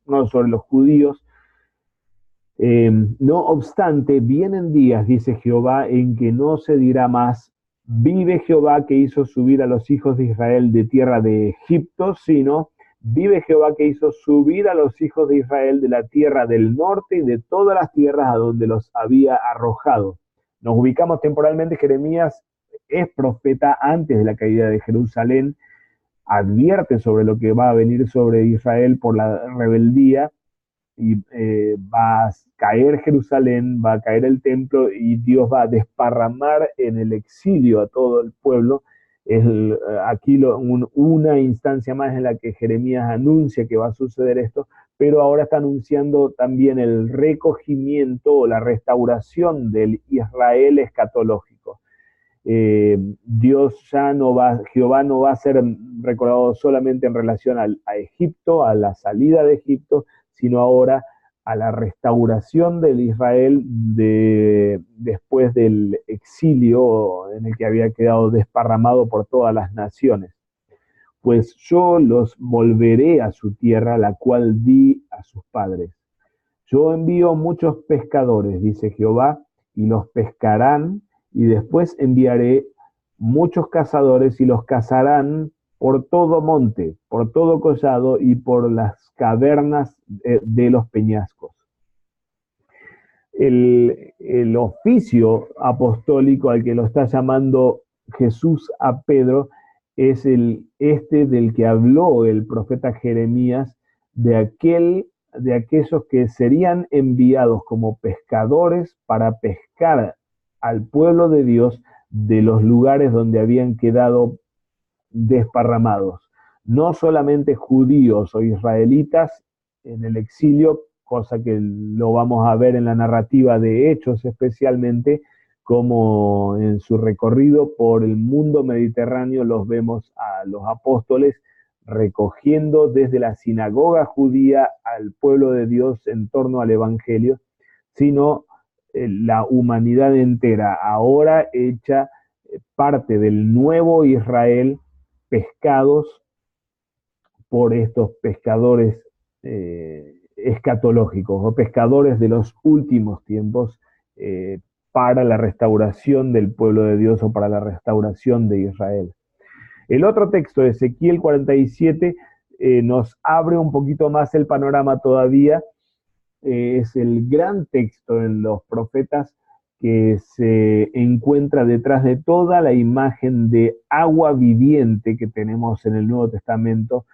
no, sobre los judíos. No obstante, vienen días, dice Jehová, en que no se dirá más: vive Jehová que hizo subir a los hijos de Israel de tierra de Egipto, sino: vive Jehová que hizo subir a los hijos de Israel de la tierra del norte y de todas las tierras a donde los había arrojado. Nos ubicamos temporalmente. Jeremías es profeta antes de la caída de Jerusalén, advierte sobre lo que va a venir sobre Israel por la rebeldía, y va a caer Jerusalén, va a caer el templo y Dios va a desparramar en el exilio a todo el pueblo. Es aquí una instancia más en la que Jeremías anuncia que va a suceder esto, pero ahora está anunciando también el recogimiento o la restauración del Israel escatológico. Jehová no va a ser recordado solamente en relación a Egipto, a la salida de Egipto, sino ahora a la restauración del Israel después del exilio en el que había quedado desparramado por todas las naciones. Pues yo los volveré a su tierra, la cual di a sus padres. Yo envío muchos pescadores, dice Jehová, y los pescarán, y después enviaré muchos cazadores y los cazarán por todo monte, por todo collado y por las cavernas de los peñascos. El oficio apostólico al que lo está llamando Jesús a Pedro es del que habló el profeta Jeremías, de aquellos que serían enviados como pescadores para pescar al pueblo de Dios de los lugares donde habían quedado desparramados. No solamente judíos o israelitas en el exilio, cosa que lo vamos a ver en la narrativa de Hechos especialmente, como en su recorrido por el mundo mediterráneo los vemos a los apóstoles recogiendo desde la sinagoga judía al pueblo de Dios en torno al Evangelio, sino la humanidad entera, ahora hecha parte del nuevo Israel, pescados por estos pescadores escatológicos o pescadores de los últimos tiempos para la restauración del pueblo de Dios o para la restauración de Israel. El otro texto, Ezequiel 47, nos abre un poquito más el panorama todavía. Es el gran texto en los profetas que se encuentra detrás de toda la imagen de agua viviente que tenemos en el Nuevo Testamento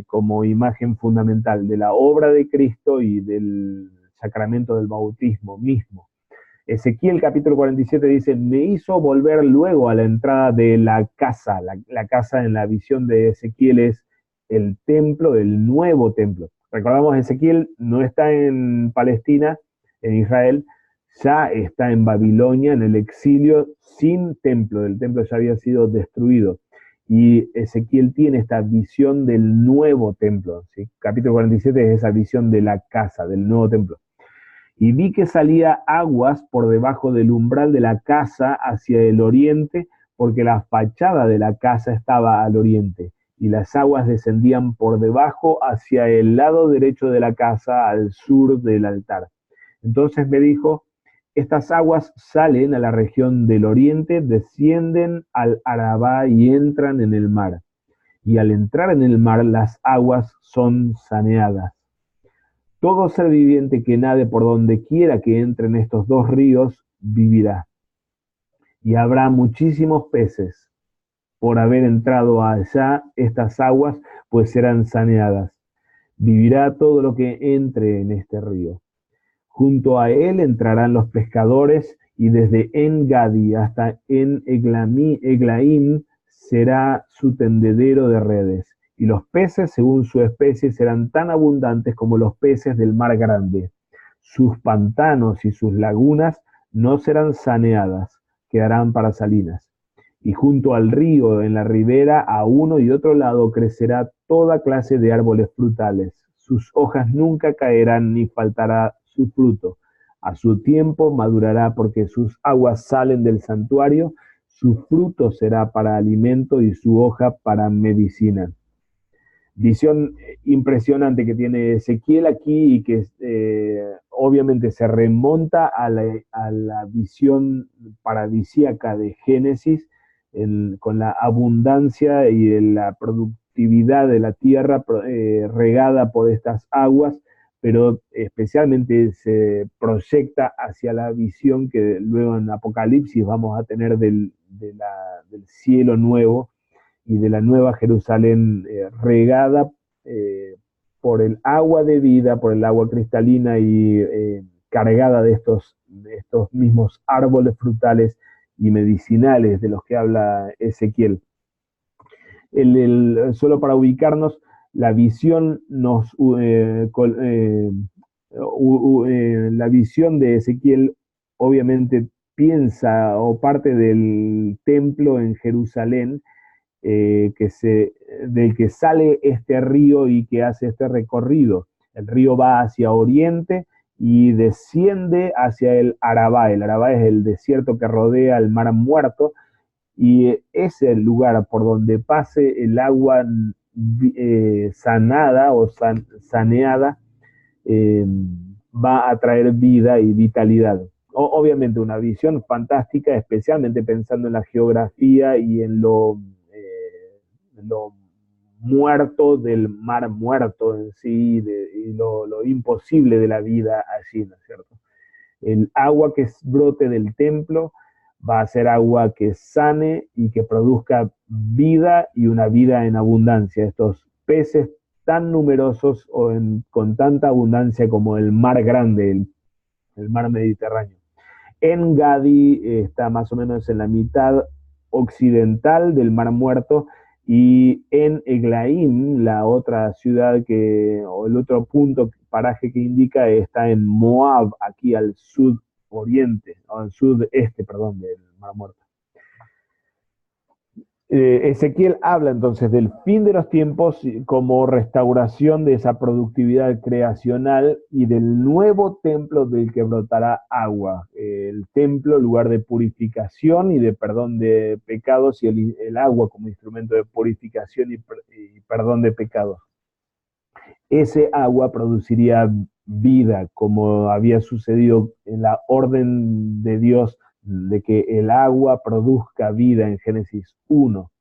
como imagen fundamental de la obra de Cristo y del sacramento del bautismo mismo. Ezequiel capítulo 47 dice, me hizo volver luego a la entrada de la casa. La casa en la visión de Ezequiel es el templo, el nuevo templo. Recordamos, Ezequiel no está en Palestina, en Israel, ya está en Babilonia, en el exilio, sin templo. El templo ya había sido destruido. Y Ezequiel tiene esta visión del nuevo templo, ¿sí? Capítulo 47 es esa visión de la casa, del nuevo templo. Y vi que salía aguas por debajo del umbral de la casa hacia el oriente, porque la fachada de la casa estaba al oriente, y las aguas descendían por debajo hacia el lado derecho de la casa, al sur del altar. Entonces me dijo, estas aguas salen a la región del oriente, descienden al Arabá y entran en el mar. Y al entrar en el mar, las aguas son saneadas. Todo ser viviente que nade por donde quiera que entren estos dos ríos vivirá. Y habrá muchísimos peces por haber entrado allá estas aguas, pues serán saneadas. Vivirá todo lo que entre en este río. Junto a él entrarán los pescadores, y desde En-Gadi hasta En-Eglaim será su tendedero de redes. Y los peces, según su especie, serán tan abundantes como los peces del mar grande. Sus pantanos y sus lagunas no serán saneadas, quedarán para salinas. Y junto al río, en la ribera, a uno y otro lado, crecerá toda clase de árboles frutales. Sus hojas nunca caerán ni faltará su fruto. A su tiempo madurará porque sus aguas salen del santuario, su fruto será para alimento y su hoja para medicina. Visión impresionante que tiene Ezequiel aquí y que obviamente se remonta a la visión paradisíaca de Génesis con la abundancia y la productividad de la tierra regada por estas aguas, pero especialmente se proyecta hacia la visión que luego en Apocalipsis vamos a tener del cielo nuevo y de la nueva Jerusalén regada por el agua de vida, por el agua cristalina y cargada de estos mismos árboles frutales y medicinales de los que habla Ezequiel. Solo para ubicarnos, la visión la visión de Ezequiel obviamente piensa o parte del templo en Jerusalén, del que sale este río y que hace este recorrido. El río va hacia oriente y desciende hacia el Arabá. El Arabá es el desierto que rodea el Mar Muerto, y es el lugar por donde pase el agua sanada o saneada, va a traer vida y vitalidad. Obviamente una visión fantástica, especialmente pensando en la geografía y en lo muerto del Mar Muerto en sí, y lo imposible de la vida allí, ¿no es cierto? El agua que brote del templo va a ser agua que sane y que produzca vida y una vida en abundancia. Estos peces tan numerosos con tanta abundancia como el mar grande, el mar Mediterráneo. En Gadi está más o menos en la mitad occidental del Mar Muerto, y en Eglaim, la otra ciudad o el otro punto, paraje que indica, está en Moab, aquí al sudoriente, o al sudeste, perdón, del Mar Muerto. Ezequiel habla entonces del fin de los tiempos como restauración de esa productividad creacional y del nuevo templo del que brotará agua. El templo, lugar de purificación y de perdón de pecados, y el agua como instrumento de purificación y perdón de pecados. Ese agua produciría vida, como había sucedido en la orden de Dios de que el agua produzca vida en Génesis 1.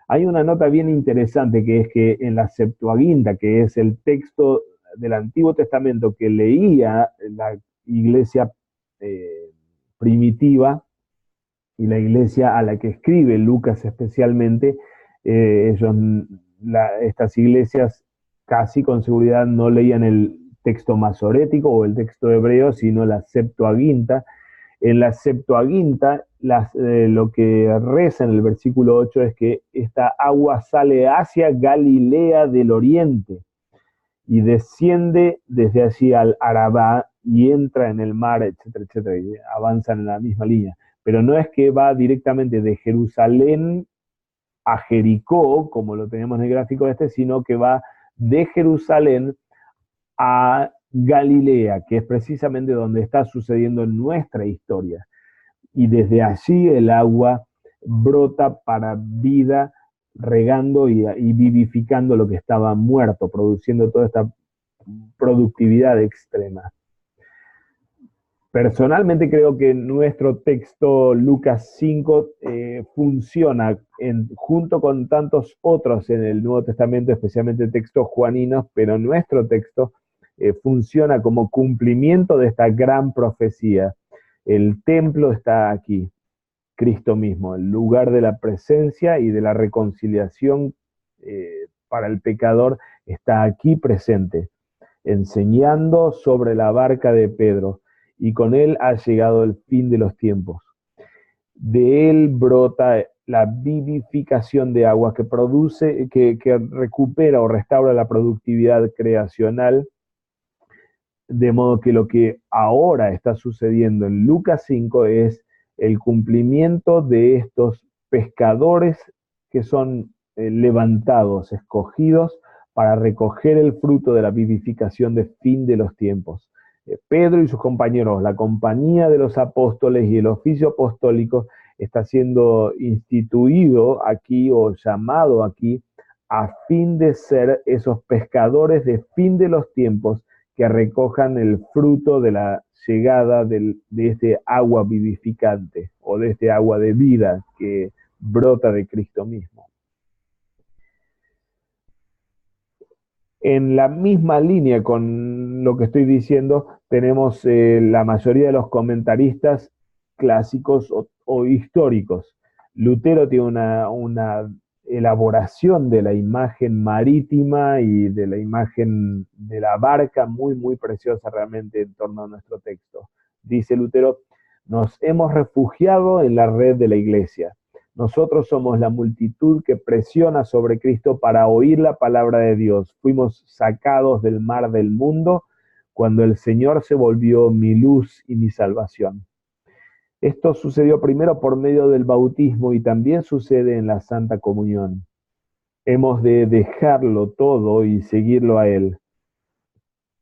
Hay una nota bien interesante, que es que en la Septuaginta, que es el texto del Antiguo Testamento que leía la iglesia primitiva y la iglesia a la que escribe Lucas especialmente, estas iglesias casi con seguridad no leían el texto masorético o el texto hebreo, sino la Septuaginta. En la Septuaginta, lo que reza en el versículo 8 es que esta agua sale hacia Galilea del oriente y desciende desde allí al Arabá y entra en el mar, etcétera, etcétera, y avanzan en la misma línea. Pero no es que va directamente de Jerusalén a Jericó, como lo tenemos en el gráfico sino que va de Jerusalén a Galilea, que es precisamente donde está sucediendo nuestra historia. Y desde allí el agua brota para vida, regando y vivificando lo que estaba muerto, produciendo toda esta productividad extrema. Personalmente creo que nuestro texto Lucas 5 funciona junto con tantos otros en el Nuevo Testamento, especialmente textos juaninos, pero nuestro texto funciona como cumplimiento de esta gran profecía. El templo está aquí, Cristo mismo, el lugar de la presencia y de la reconciliación para el pecador está aquí presente, enseñando sobre la barca de Pedro, y con él ha llegado el fin de los tiempos. De él brota la vivificación de agua que produce, que recupera o restaura la productividad creacional, de modo que lo que ahora está sucediendo en Lucas 5 es el cumplimiento de estos pescadores que son levantados, escogidos para recoger el fruto de la vivificación de fin de los tiempos. Pedro y sus compañeros, la compañía de los apóstoles y el oficio apostólico está siendo instituido aquí o llamado aquí a fin de ser esos pescadores de fin de los tiempos que recojan el fruto de la llegada de este agua vivificante o de este agua de vida que brota de Cristo mismo. En la misma línea con lo que estoy diciendo, tenemos la mayoría de los comentaristas clásicos o históricos. Lutero tiene una elaboración de la imagen marítima y de la imagen de la barca muy, muy preciosa realmente en torno a nuestro texto. Dice Lutero: nos hemos refugiado en la red de la iglesia. Nosotros somos la multitud que presiona sobre Cristo para oír la palabra de Dios. Fuimos sacados del mar del mundo cuando el Señor se volvió mi luz y mi salvación. Esto sucedió primero por medio del bautismo y también sucede en la Santa Comunión. Hemos de dejarlo todo y seguirlo a Él.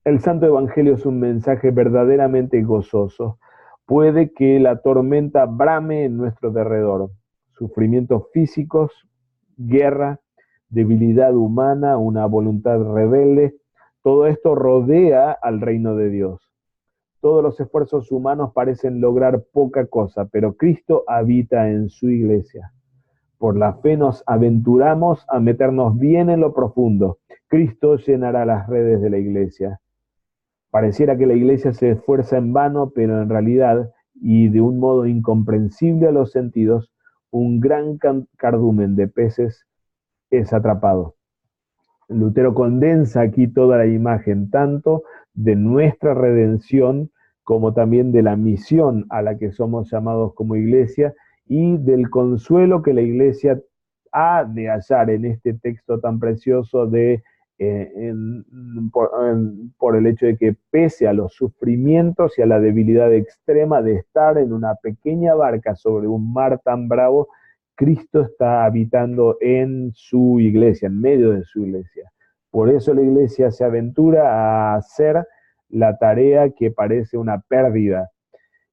El Santo Evangelio es un mensaje verdaderamente gozoso. Puede que la tormenta brame en nuestro derredor. Sufrimientos físicos, guerra, debilidad humana, una voluntad rebelde, todo esto rodea al reino de Dios. Todos los esfuerzos humanos parecen lograr poca cosa, pero Cristo habita en su iglesia. Por la fe nos aventuramos a meternos bien en lo profundo. Cristo llenará las redes de la iglesia. Pareciera que la iglesia se esfuerza en vano, pero en realidad, y de un modo incomprensible a los sentidos, un gran cardumen de peces es atrapado. Lutero condensa aquí toda la imagen, tanto de nuestra redención como también de la misión a la que somos llamados como iglesia y del consuelo que la iglesia ha de hallar en este texto tan precioso por el hecho de que pese a los sufrimientos y a la debilidad extrema de estar en una pequeña barca sobre un mar tan bravo, Cristo está habitando en su iglesia, en medio de su iglesia. Por eso la iglesia se aventura a hacer la tarea que parece una pérdida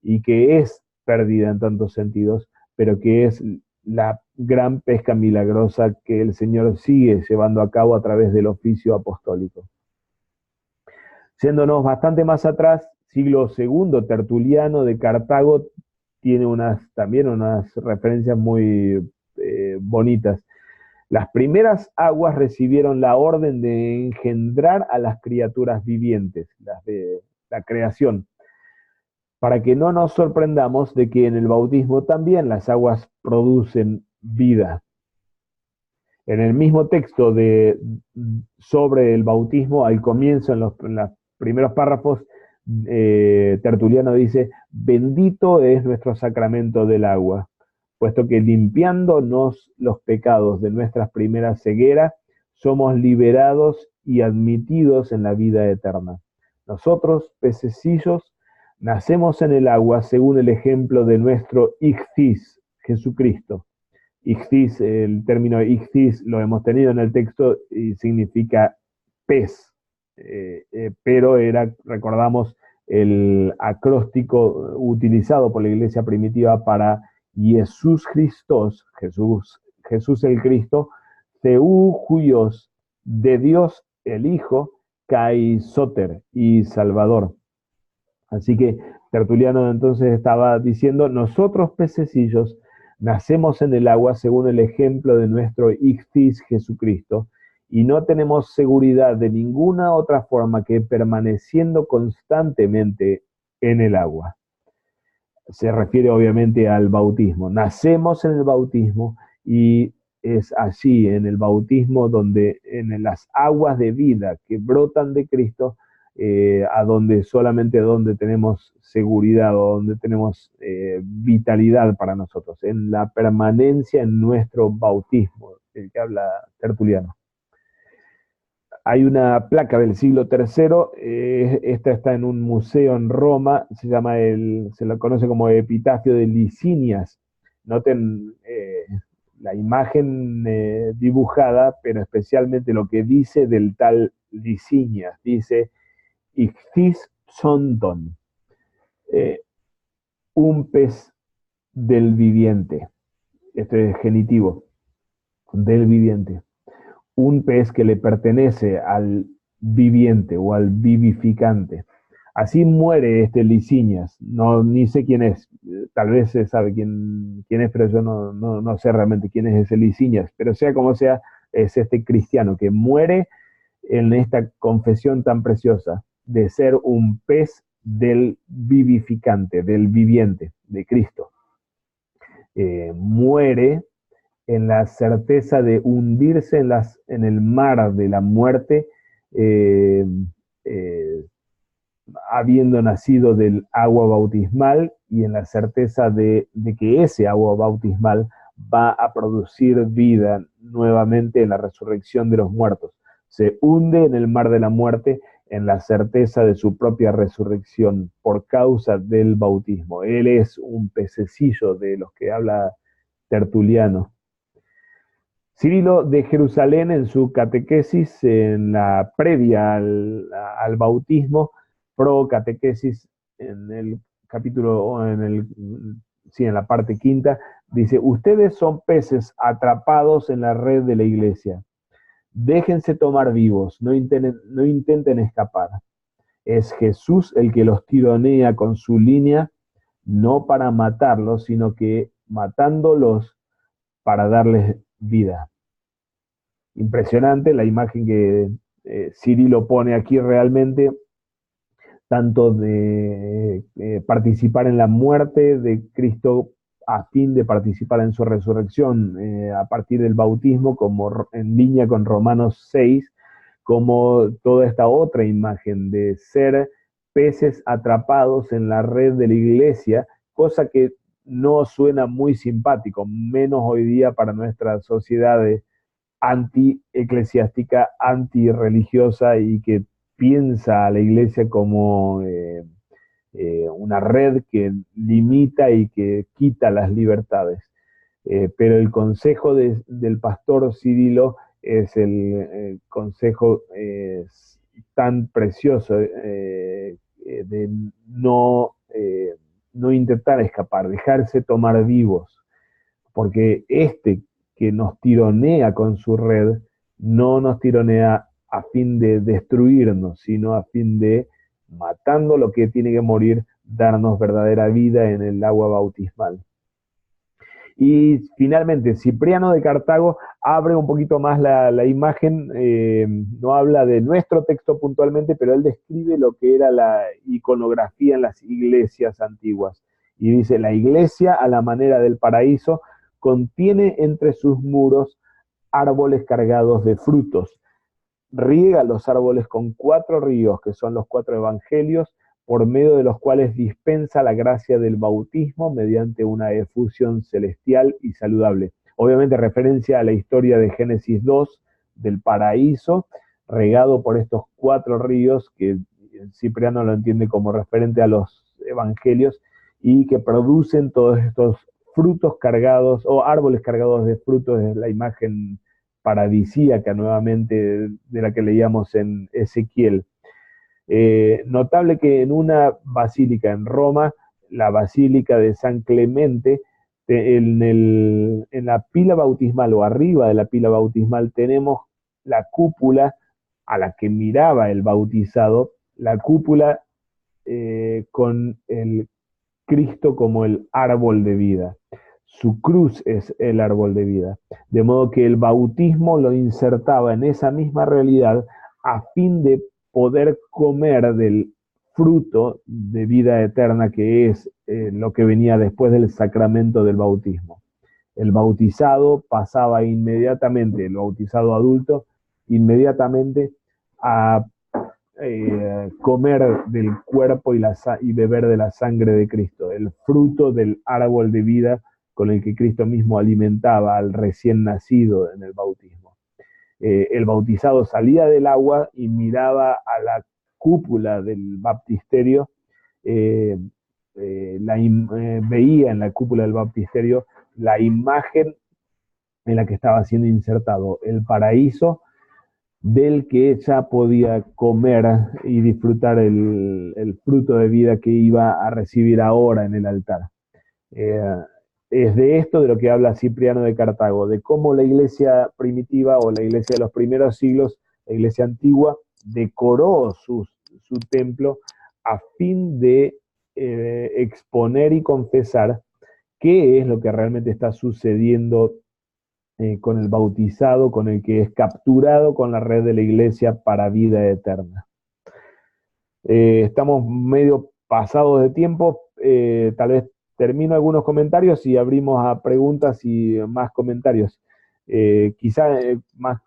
y que es pérdida en tantos sentidos, pero que es la gran pesca milagrosa que el Señor sigue llevando a cabo a través del oficio apostólico. Yéndonos bastante más atrás, siglo II, Tertuliano de Cartago tiene también unas referencias muy bonitas. Las primeras aguas recibieron la orden de engendrar a las criaturas vivientes, las de la creación, para que no nos sorprendamos de que en el bautismo también las aguas producen vida. En el mismo texto sobre el bautismo, al comienzo, en los primeros párrafos, Tertuliano dice: bendito es nuestro sacramento del agua, puesto que limpiándonos los pecados de nuestras primeras cegueras, somos liberados y admitidos en la vida eterna. Nosotros, pececillos, nacemos en el agua según el ejemplo de nuestro Ichthys, Jesucristo. Ichthys, el término Ichthys lo hemos tenido en el texto y significa pez, pero recordamos, el acróstico utilizado por la iglesia primitiva para Jesús Christos, Jesús el Cristo, Theou Huios, de Dios el Hijo, Kai Soter, y Salvador. Así que Tertuliano entonces estaba diciendo: nosotros pececillos nacemos en el agua según el ejemplo de nuestro Ichthys Jesucristo, y no tenemos seguridad de ninguna otra forma que permaneciendo constantemente en el agua. Se refiere obviamente al bautismo. Nacemos en el bautismo y es allí, en el bautismo, donde en las aguas de vida que brotan de Cristo, solamente donde tenemos seguridad o donde tenemos vitalidad para nosotros, en la permanencia en nuestro bautismo, el que habla Tertuliano. Hay una placa del siglo III, esta está en un museo en Roma, se lo conoce como Epitafio de Licinias. Noten la imagen dibujada, pero especialmente lo que dice del tal Licinias. Dice: Ichthys sonton, un pez del viviente. Este es genitivo, del viviente. Un pez que le pertenece al viviente o al vivificante. Así muere este Licinias. Ni sé quién es, tal vez se sabe quién es, pero yo no sé realmente quién es ese Licinias. Pero sea como sea, es este cristiano que muere en esta confesión tan preciosa de ser un pez del vivificante, del viviente, de Cristo. Muere en la certeza de hundirse en el mar de la muerte, habiendo nacido del agua bautismal, y en la certeza de que ese agua bautismal va a producir vida nuevamente en la resurrección de los muertos. Se hunde en el mar de la muerte en la certeza de su propia resurrección por causa del bautismo. Él es un pececillo de los que habla Tertuliano. Cirilo de Jerusalén, en su catequesis, en la previa al bautismo, pro catequesis, en el capítulo, en la parte quinta, dice: ustedes son peces atrapados en la red de la iglesia. Déjense tomar vivos, no intenten escapar. Es Jesús el que los tironea con su línea, no para matarlos, sino que matándolos para darles vida. Impresionante la imagen que Cirilo pone aquí, realmente, tanto de participar en la muerte de Cristo a fin de participar en su resurrección a partir del bautismo, como en línea con Romanos 6, como toda esta otra imagen de ser peces atrapados en la red de la iglesia, cosa que no suena muy simpático, menos hoy día para nuestra sociedad anti-eclesiástica, anti-religiosa y que piensa a la iglesia como una red que limita y que quita las libertades. Pero el consejo del pastor Cirilo es el consejo tan precioso de no intentar escapar, dejarse tomar vivos, porque este que nos tironea con su red no nos tironea a fin de destruirnos, sino a fin de, matando lo que tiene que morir, darnos verdadera vida en el agua bautismal. Y finalmente, Cipriano de Cartago abre un poquito más la imagen, no habla de nuestro texto puntualmente, pero él describe lo que era la iconografía en las iglesias antiguas. Y dice, la iglesia a la manera del paraíso contiene entre sus muros árboles cargados de frutos. Riega los árboles con 4 ríos, que son los 4 evangelios, por medio de los cuales dispensa la gracia del bautismo mediante una efusión celestial y saludable. Obviamente referencia a la historia de Génesis 2, del paraíso, regado por estos 4 ríos, que Cipriano lo entiende como referente a los evangelios, y que producen todos estos frutos cargados, o árboles cargados de frutos, de la imagen paradisíaca nuevamente de la que leíamos en Ezequiel. Notable que en una basílica en Roma, la Basílica de San Clemente, en la pila bautismal o arriba de la pila bautismal tenemos la cúpula a la que miraba el bautizado, la cúpula con el Cristo como el árbol de vida. Su cruz es el árbol de vida. De modo que el bautismo lo insertaba en esa misma realidad a fin de poder comer del fruto de vida eterna que es lo que venía después del sacramento del bautismo. El bautizado pasaba inmediatamente, el bautizado adulto, inmediatamente a comer del cuerpo y beber de la sangre de Cristo, el fruto del árbol de vida con el que Cristo mismo alimentaba al recién nacido en el bautismo. El bautizado salía del agua y miraba a la cúpula del baptisterio, veía en la cúpula del baptisterio la imagen en la que estaba siendo insertado el paraíso, del que ya podía comer y disfrutar el fruto de vida que iba a recibir ahora en el altar. Es de esto de lo que habla Cipriano de Cartago, de cómo la iglesia primitiva o la iglesia de los primeros siglos, la iglesia antigua, decoró su templo a fin de exponer y confesar qué es lo que realmente está sucediendo con el bautizado, con el que es capturado con la red de la iglesia para vida eterna. Estamos medio pasados de tiempo, tal vez termino algunos comentarios y abrimos a preguntas y más comentarios. Quizá más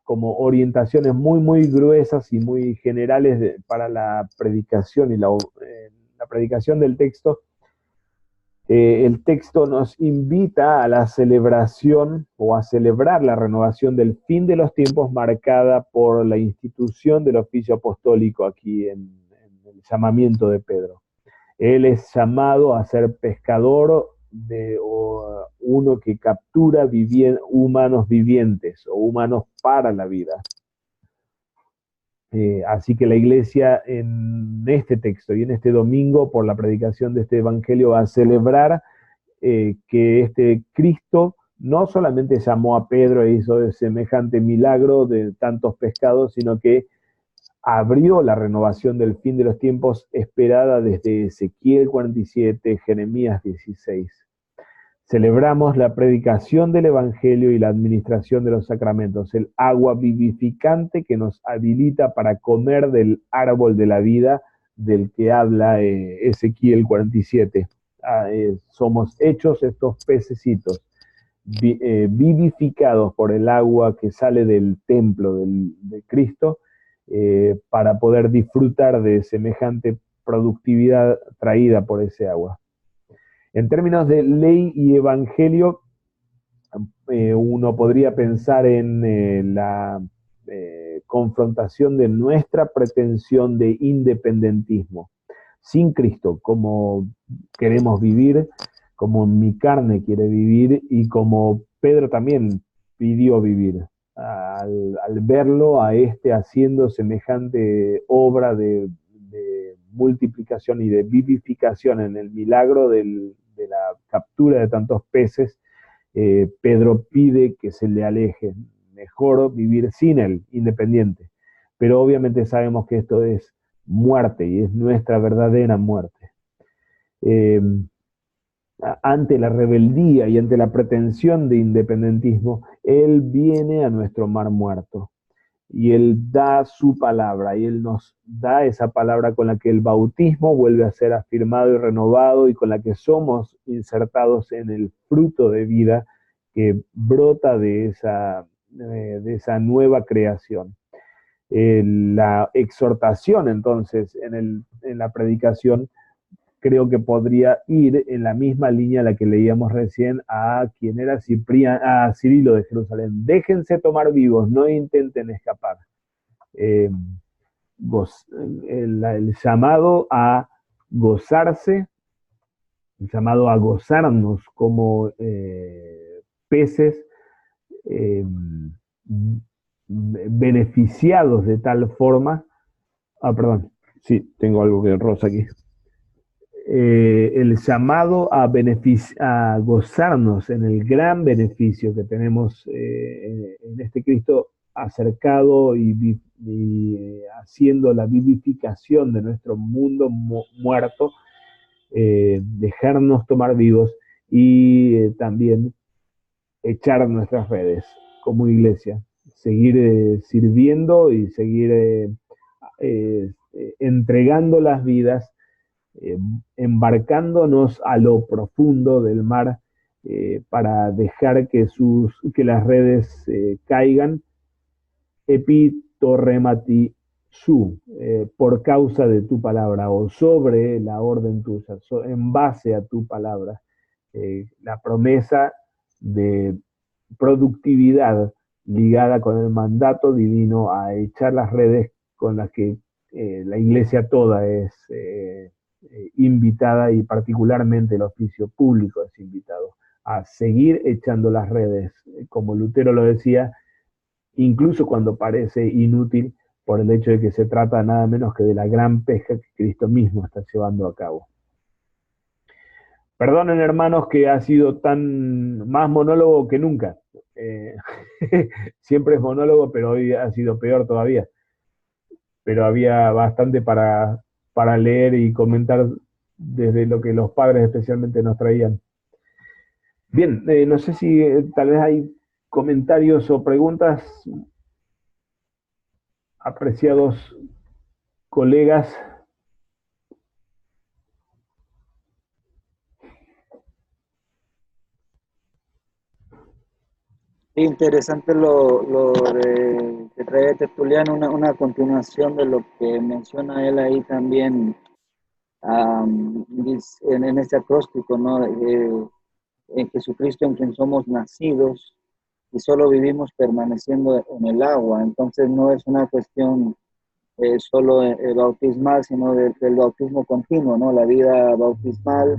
como orientaciones muy gruesas y muy generales para la predicación y la predicación del texto. El texto nos invita a la celebración o a celebrar la renovación del fin de los tiempos marcada por la institución del oficio apostólico aquí en el llamamiento de Pedro. Él es llamado a ser pescador o uno que captura humanos vivientes o humanos para la vida. Así que la iglesia en este texto y en este domingo, por la predicación de este evangelio, va a celebrar que este Cristo no solamente llamó a Pedro e hizo semejante milagro de tantos pescados, sino que abrió la renovación del fin de los tiempos esperada desde Ezequiel 47, Jeremías 16. Celebramos la predicación del Evangelio y la administración de los sacramentos, el agua vivificante que nos habilita para comer del árbol de la vida del que habla Ezequiel 47. Somos hechos estos pececitos, vivificados por el agua que sale del templo de Cristo, para poder disfrutar de semejante productividad traída por ese agua. En términos de ley y evangelio, uno podría pensar en la confrontación de nuestra pretensión de independentismo. Sin Cristo, como queremos vivir, como mi carne quiere vivir y como Pedro también pidió vivir. Al verlo a haciendo semejante obra de multiplicación y de vivificación en el milagro de la captura de tantos peces, Pedro pide que se le aleje, mejor vivir sin él, independiente. Pero obviamente sabemos que esto es muerte y es nuestra verdadera muerte. Ante la rebeldía y ante la pretensión de independentismo, Él viene a nuestro mar muerto y Él da su palabra y Él nos da esa palabra con la que el bautismo vuelve a ser afirmado y renovado y con la que somos insertados en el fruto de vida que brota de esa nueva creación. La exhortación entonces en la predicación creo que podría ir en la misma línea a la que leíamos recién a quien era a Cirilo de Jerusalén. Déjense tomar vivos, no intenten escapar. El llamado a gozarse, el llamado a gozarnos como peces beneficiados de tal forma. Perdón, sí, tengo algo que rosa aquí. El llamado a gozarnos en el gran beneficio que tenemos en este Cristo acercado y haciendo la vivificación de nuestro mundo muerto, dejarnos tomar vivos y también echar nuestras redes como iglesia, seguir sirviendo y seguir entregando las vidas, embarcándonos a lo profundo del mar para dejar que las redes caigan epitorremati su, por causa de tu palabra o sobre la orden tuya, en base a tu palabra. La promesa de productividad ligada con el mandato divino a echar las redes con las que la iglesia toda es invitada y particularmente el oficio público es invitado a seguir echando las redes, como Lutero lo decía, incluso cuando parece inútil por el hecho de que se trata nada menos que de la gran pesca que Cristo mismo está llevando a cabo. Perdonen, hermanos, que ha sido más monólogo que nunca. Siempre es monólogo, pero hoy ha sido peor todavía. Pero había bastante para leer y comentar desde lo que los padres especialmente nos traían. Bien, no sé si tal vez hay comentarios o preguntas, apreciados colegas. Interesante que trae Tertuliano, una continuación de lo que menciona él ahí también en este acróstico, ¿no? En Jesucristo en quien somos nacidos y solo vivimos permaneciendo en el agua. Entonces no es una cuestión solo bautismal, sino del bautismo continuo, ¿no? La vida bautismal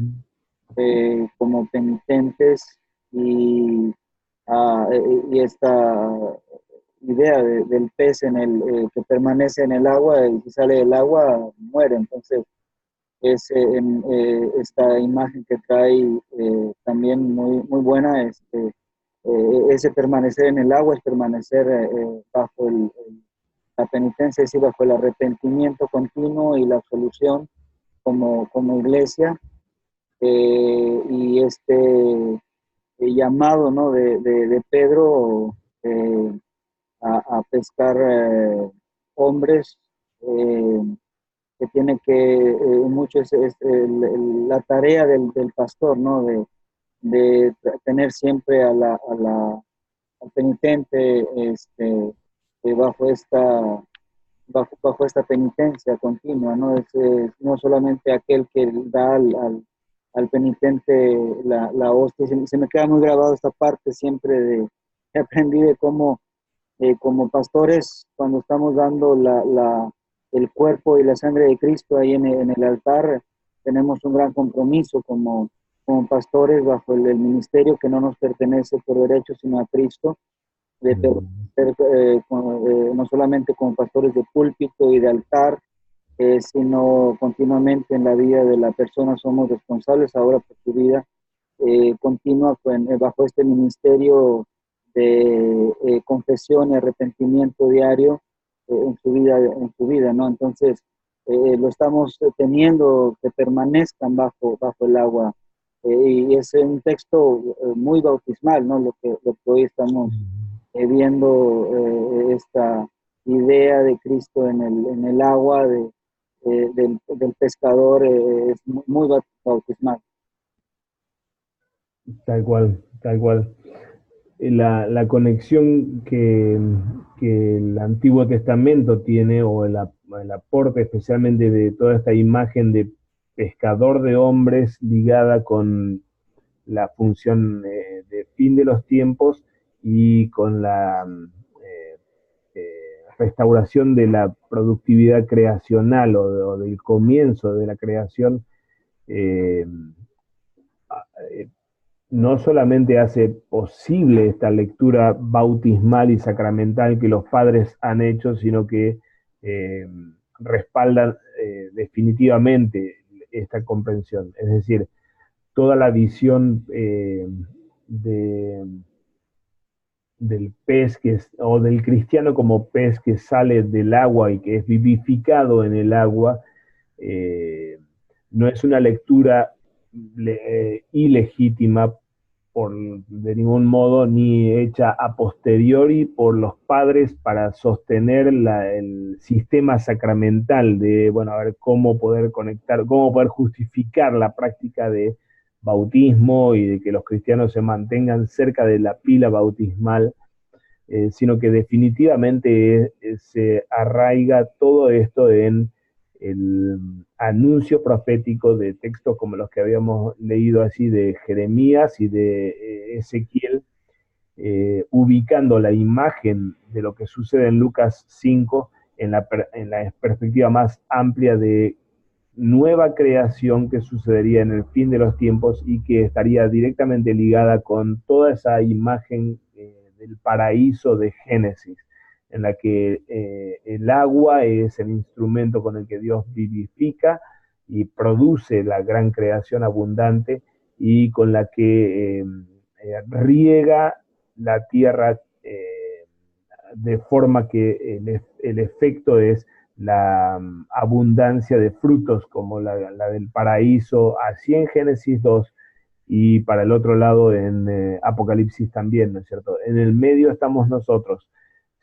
como penitentes y esta idea del pez que permanece en el agua y si sale del agua muere. Entonces es esta imagen que trae también muy buena, ese permanecer en el agua es permanecer bajo la penitencia, es decir, bajo el arrepentimiento continuo y la absolución como iglesia, y llamado, ¿no? de Pedro a pescar hombres, que tiene que mucho es la tarea del pastor, ¿no? De tener siempre al penitente bajo esta bajo esta penitencia continua, ¿no? Es no solamente aquel que da al penitente la hostia. Se me queda muy grabado esta parte siempre que aprendí de cómo, como pastores, cuando estamos dando el cuerpo y la sangre de Cristo ahí en el altar, tenemos un gran compromiso como pastores bajo el ministerio que no nos pertenece por derecho, sino a Cristo, de no solamente como pastores de púlpito y de altar, sino continuamente en la vida de la persona somos responsables ahora por su vida continua bajo este ministerio de confesión y arrepentimiento diario en su vida, ¿no? Entonces, lo estamos teniendo que permanezcan bajo el agua. Y es un texto muy bautismal, ¿no? Lo que hoy estamos viendo, esta idea de Cristo en el agua, del pescador, es muy bautismal. Tal cual, tal cual. La conexión que el Antiguo Testamento tiene, o el aporte especialmente de toda esta imagen de pescador de hombres ligada con la función de fin de los tiempos y con la restauración de la productividad creacional o del comienzo de la creación, eh, no solamente hace posible esta lectura bautismal y sacramental que los padres han hecho, sino que respaldan definitivamente esta comprensión. Es decir, toda la visión del pez o del cristiano como pez que sale del agua y que es vivificado en el agua, no es una lectura ilegítima de ningún modo, ni hecha a posteriori por los padres para sostener el sistema sacramental de, bueno, a ver cómo poder conectar, cómo poder justificar la práctica de bautismo y de que los cristianos se mantengan cerca de la pila bautismal, sino que definitivamente se arraiga todo esto en el anuncio profético de textos como los que habíamos leído así de Jeremías y de Ezequiel, ubicando la imagen de lo que sucede en Lucas 5 en la perspectiva más amplia de nueva creación que sucedería en el fin de los tiempos y que estaría directamente ligada con toda esa imagen del paraíso de Génesis, en la que el agua es el instrumento con el que Dios vivifica y produce la gran creación abundante y con la que riega la tierra de forma que el efecto es la abundancia de frutos como la del paraíso, así en Génesis 2 y para el otro lado en Apocalipsis también, ¿no es cierto? En el medio estamos nosotros,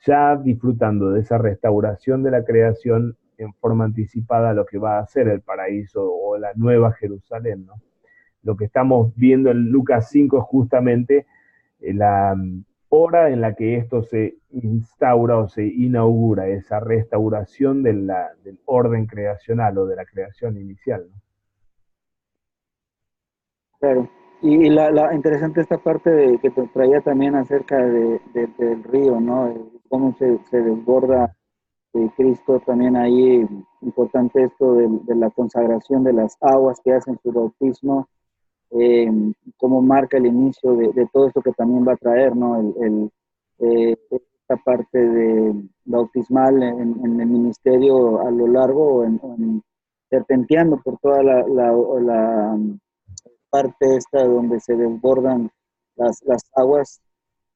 ya disfrutando de esa restauración de la creación en forma anticipada a lo que va a ser el paraíso o la nueva Jerusalén, ¿no? Lo que estamos viendo en Lucas 5 es justamente la hora en la que esto se instaura o se inaugura, esa restauración del orden creacional o de la creación inicial, ¿no? Claro. Y interesante esta parte que te traía también acerca del río, ¿no? Cómo se desborda Cristo también ahí. Importante esto de la consagración de las aguas que hacen su bautismo, cómo marca el inicio de todo esto que también va a traer, ¿no? Esta parte de bautismal en el ministerio a lo largo, serpenteando por toda la parte esta donde se desbordan las aguas,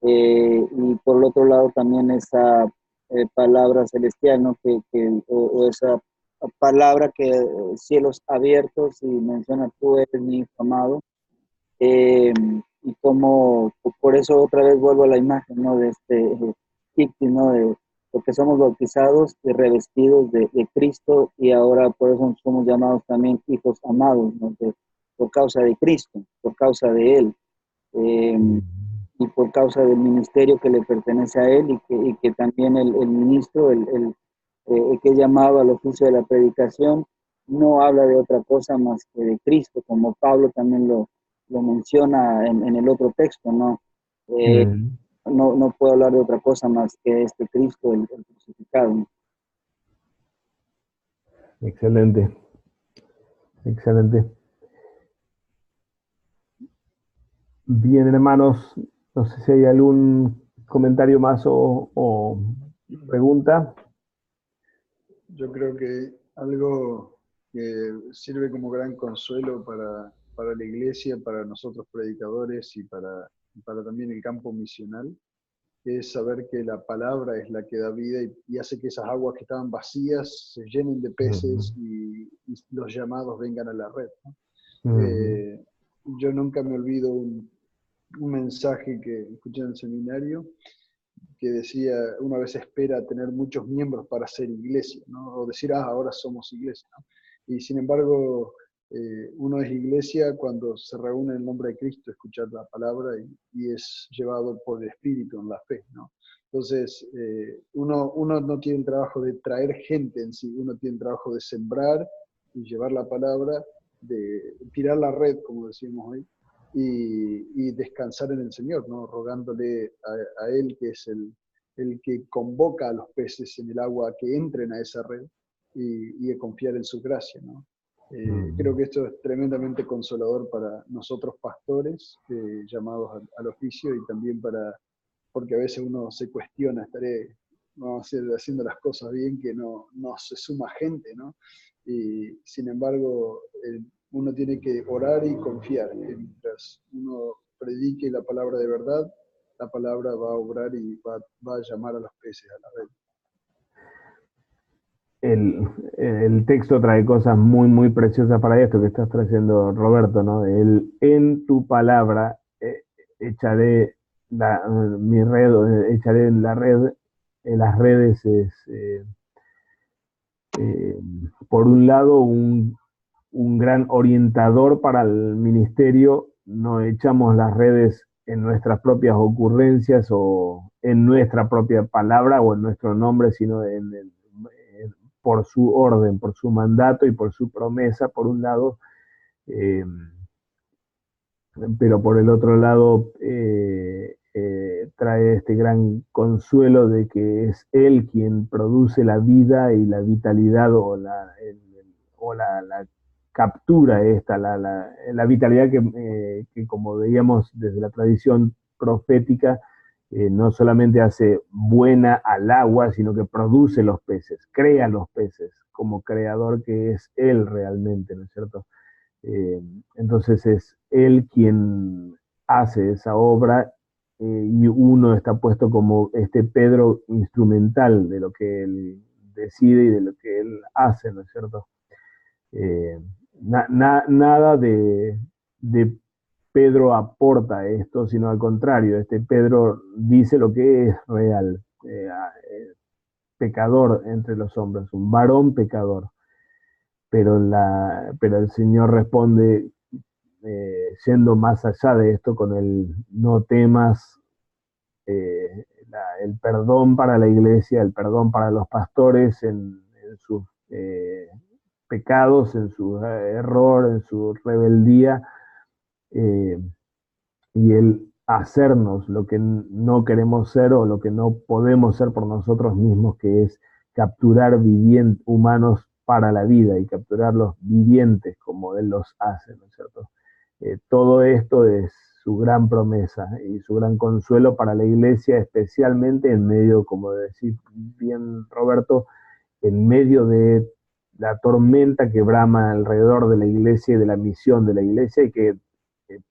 y por el otro lado también esa palabra celestial, ¿no? O esa palabra que cielos abiertos, y menciona tú eres mi hijo amado, y como por eso otra vez vuelvo a la imagen, ¿no? De este ¿no? Porque somos bautizados y revestidos de Cristo, y ahora por eso somos llamados también hijos amados, ¿no? Por causa de Cristo, por causa de Él, y por causa del ministerio que le pertenece a Él, y que también el ministro, el que es llamado al oficio de la predicación, no habla de otra cosa más que de Cristo, como Pablo también lo menciona en el otro texto, ¿no? No puedo hablar de otra cosa más que este Cristo, el crucificado. Excelente, excelente. Bien, hermanos, no sé si hay algún comentario más o pregunta. Yo creo que algo que sirve como gran consuelo para la iglesia, para nosotros predicadores y para también el campo misional, es saber que la palabra es la que da vida y hace que esas aguas que estaban vacías se llenen de peces y los llamados vengan a la red, ¿no? Yo nunca me olvido un mensaje que escuché en el seminario que decía, una vez espera tener muchos miembros para ser iglesia, ¿no? O decir, ahora somos iglesia, ¿no? Y sin embargo, uno es iglesia cuando se reúne en el nombre de Cristo, escuchar la palabra y es llevado por el Espíritu en la fe, ¿no? Entonces, uno no tiene el trabajo de traer gente en sí, uno tiene el trabajo de sembrar y llevar la palabra, de tirar la red, como decimos hoy, y descansar en el Señor, ¿no? Rogándole a Él, que es el que convoca a los peces en el agua a que entren a esa red y a confiar en su gracia, ¿no? Creo que esto es tremendamente consolador para nosotros pastores llamados al oficio y también porque a veces uno se cuestiona, vamos a ir haciendo las cosas bien, que no se suma gente, ¿no? Y sin embargo, uno tiene que orar y confiar. Mientras uno predique la palabra de verdad, la palabra va a obrar y va a llamar a los peces a la red. El texto trae cosas muy, muy preciosas para esto que estás trayendo, Roberto, ¿no? En tu palabra echaré mi red, echaré en la red, en las redes por un lado, un gran orientador para el ministerio. No echamos las redes en nuestras propias ocurrencias o en nuestra propia palabra o en nuestro nombre, sino por su orden, por su mandato y por su promesa, por un lado. Pero por el otro lado trae este gran consuelo de que es Él quien produce la vida y la vitalidad o la captura la vitalidad que, como veíamos desde la tradición profética, no solamente hace buena al agua, sino que produce los peces, crea los peces como creador que es Él realmente, ¿no es cierto? Entonces es Él quien hace esa obra y uno está puesto como este Pedro instrumental de lo que Él decide y de lo que Él hace, ¿no es cierto? Nada de Pedro aporta esto, sino al contrario, este Pedro dice lo que es real, pecador entre los hombres, un varón pecador. Pero el Señor responde yendo más allá de esto con el no temas, el perdón para la iglesia, el perdón para los pastores en sus pecados, en su error, en su rebeldía, y el hacernos lo que no queremos ser o lo que no podemos ser por nosotros mismos, que es capturar humanos para la vida y capturarlos vivientes como Él los hace, ¿no es cierto? Todo esto es su gran promesa y su gran consuelo para la iglesia, especialmente en medio, como decís bien Roberto, en medio de la tormenta que brama alrededor de la iglesia y de la misión de la iglesia y que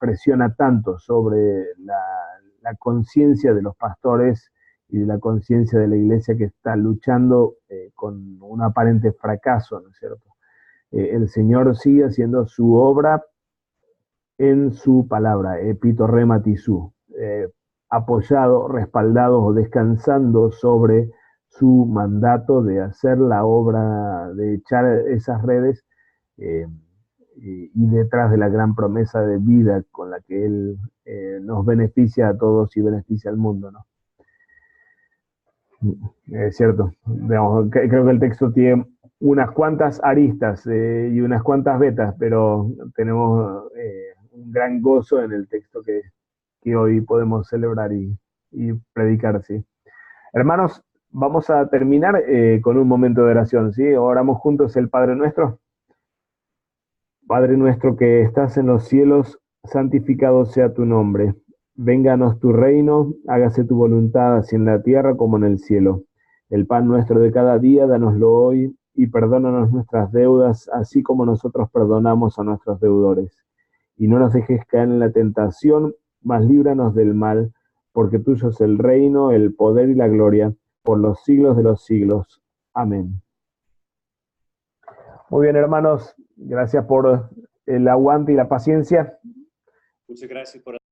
presiona tanto sobre la conciencia de los pastores y de la conciencia de la iglesia que está luchando con un aparente fracaso, ¿no es cierto? El Señor sigue haciendo su obra en su palabra, epito rema tisú, apoyado, respaldado o descansando sobre su mandato de hacer la obra, de echar esas redes y detrás de la gran promesa de vida con la que Él nos beneficia a todos y beneficia al mundo, ¿no? Es cierto. Digamos, creo que el texto tiene unas cuantas aristas y unas cuantas vetas, pero tenemos un gran gozo en el texto que hoy podemos celebrar y predicar, ¿sí? Hermanos, vamos a terminar con un momento de oración, ¿sí? Oramos juntos el Padre Nuestro. Padre nuestro que estás en los cielos, santificado sea tu nombre. Vénganos tu reino, hágase tu voluntad, así en la tierra como en el cielo. El pan nuestro de cada día, dánoslo hoy, y perdónanos nuestras deudas, así como nosotros perdonamos a nuestros deudores. Y no nos dejes caer en la tentación, mas líbranos del mal, porque tuyo es el reino, el poder y la gloria, por los siglos de los siglos. Amén. Muy bien, hermanos, gracias por el aguante y la paciencia. Muchas gracias por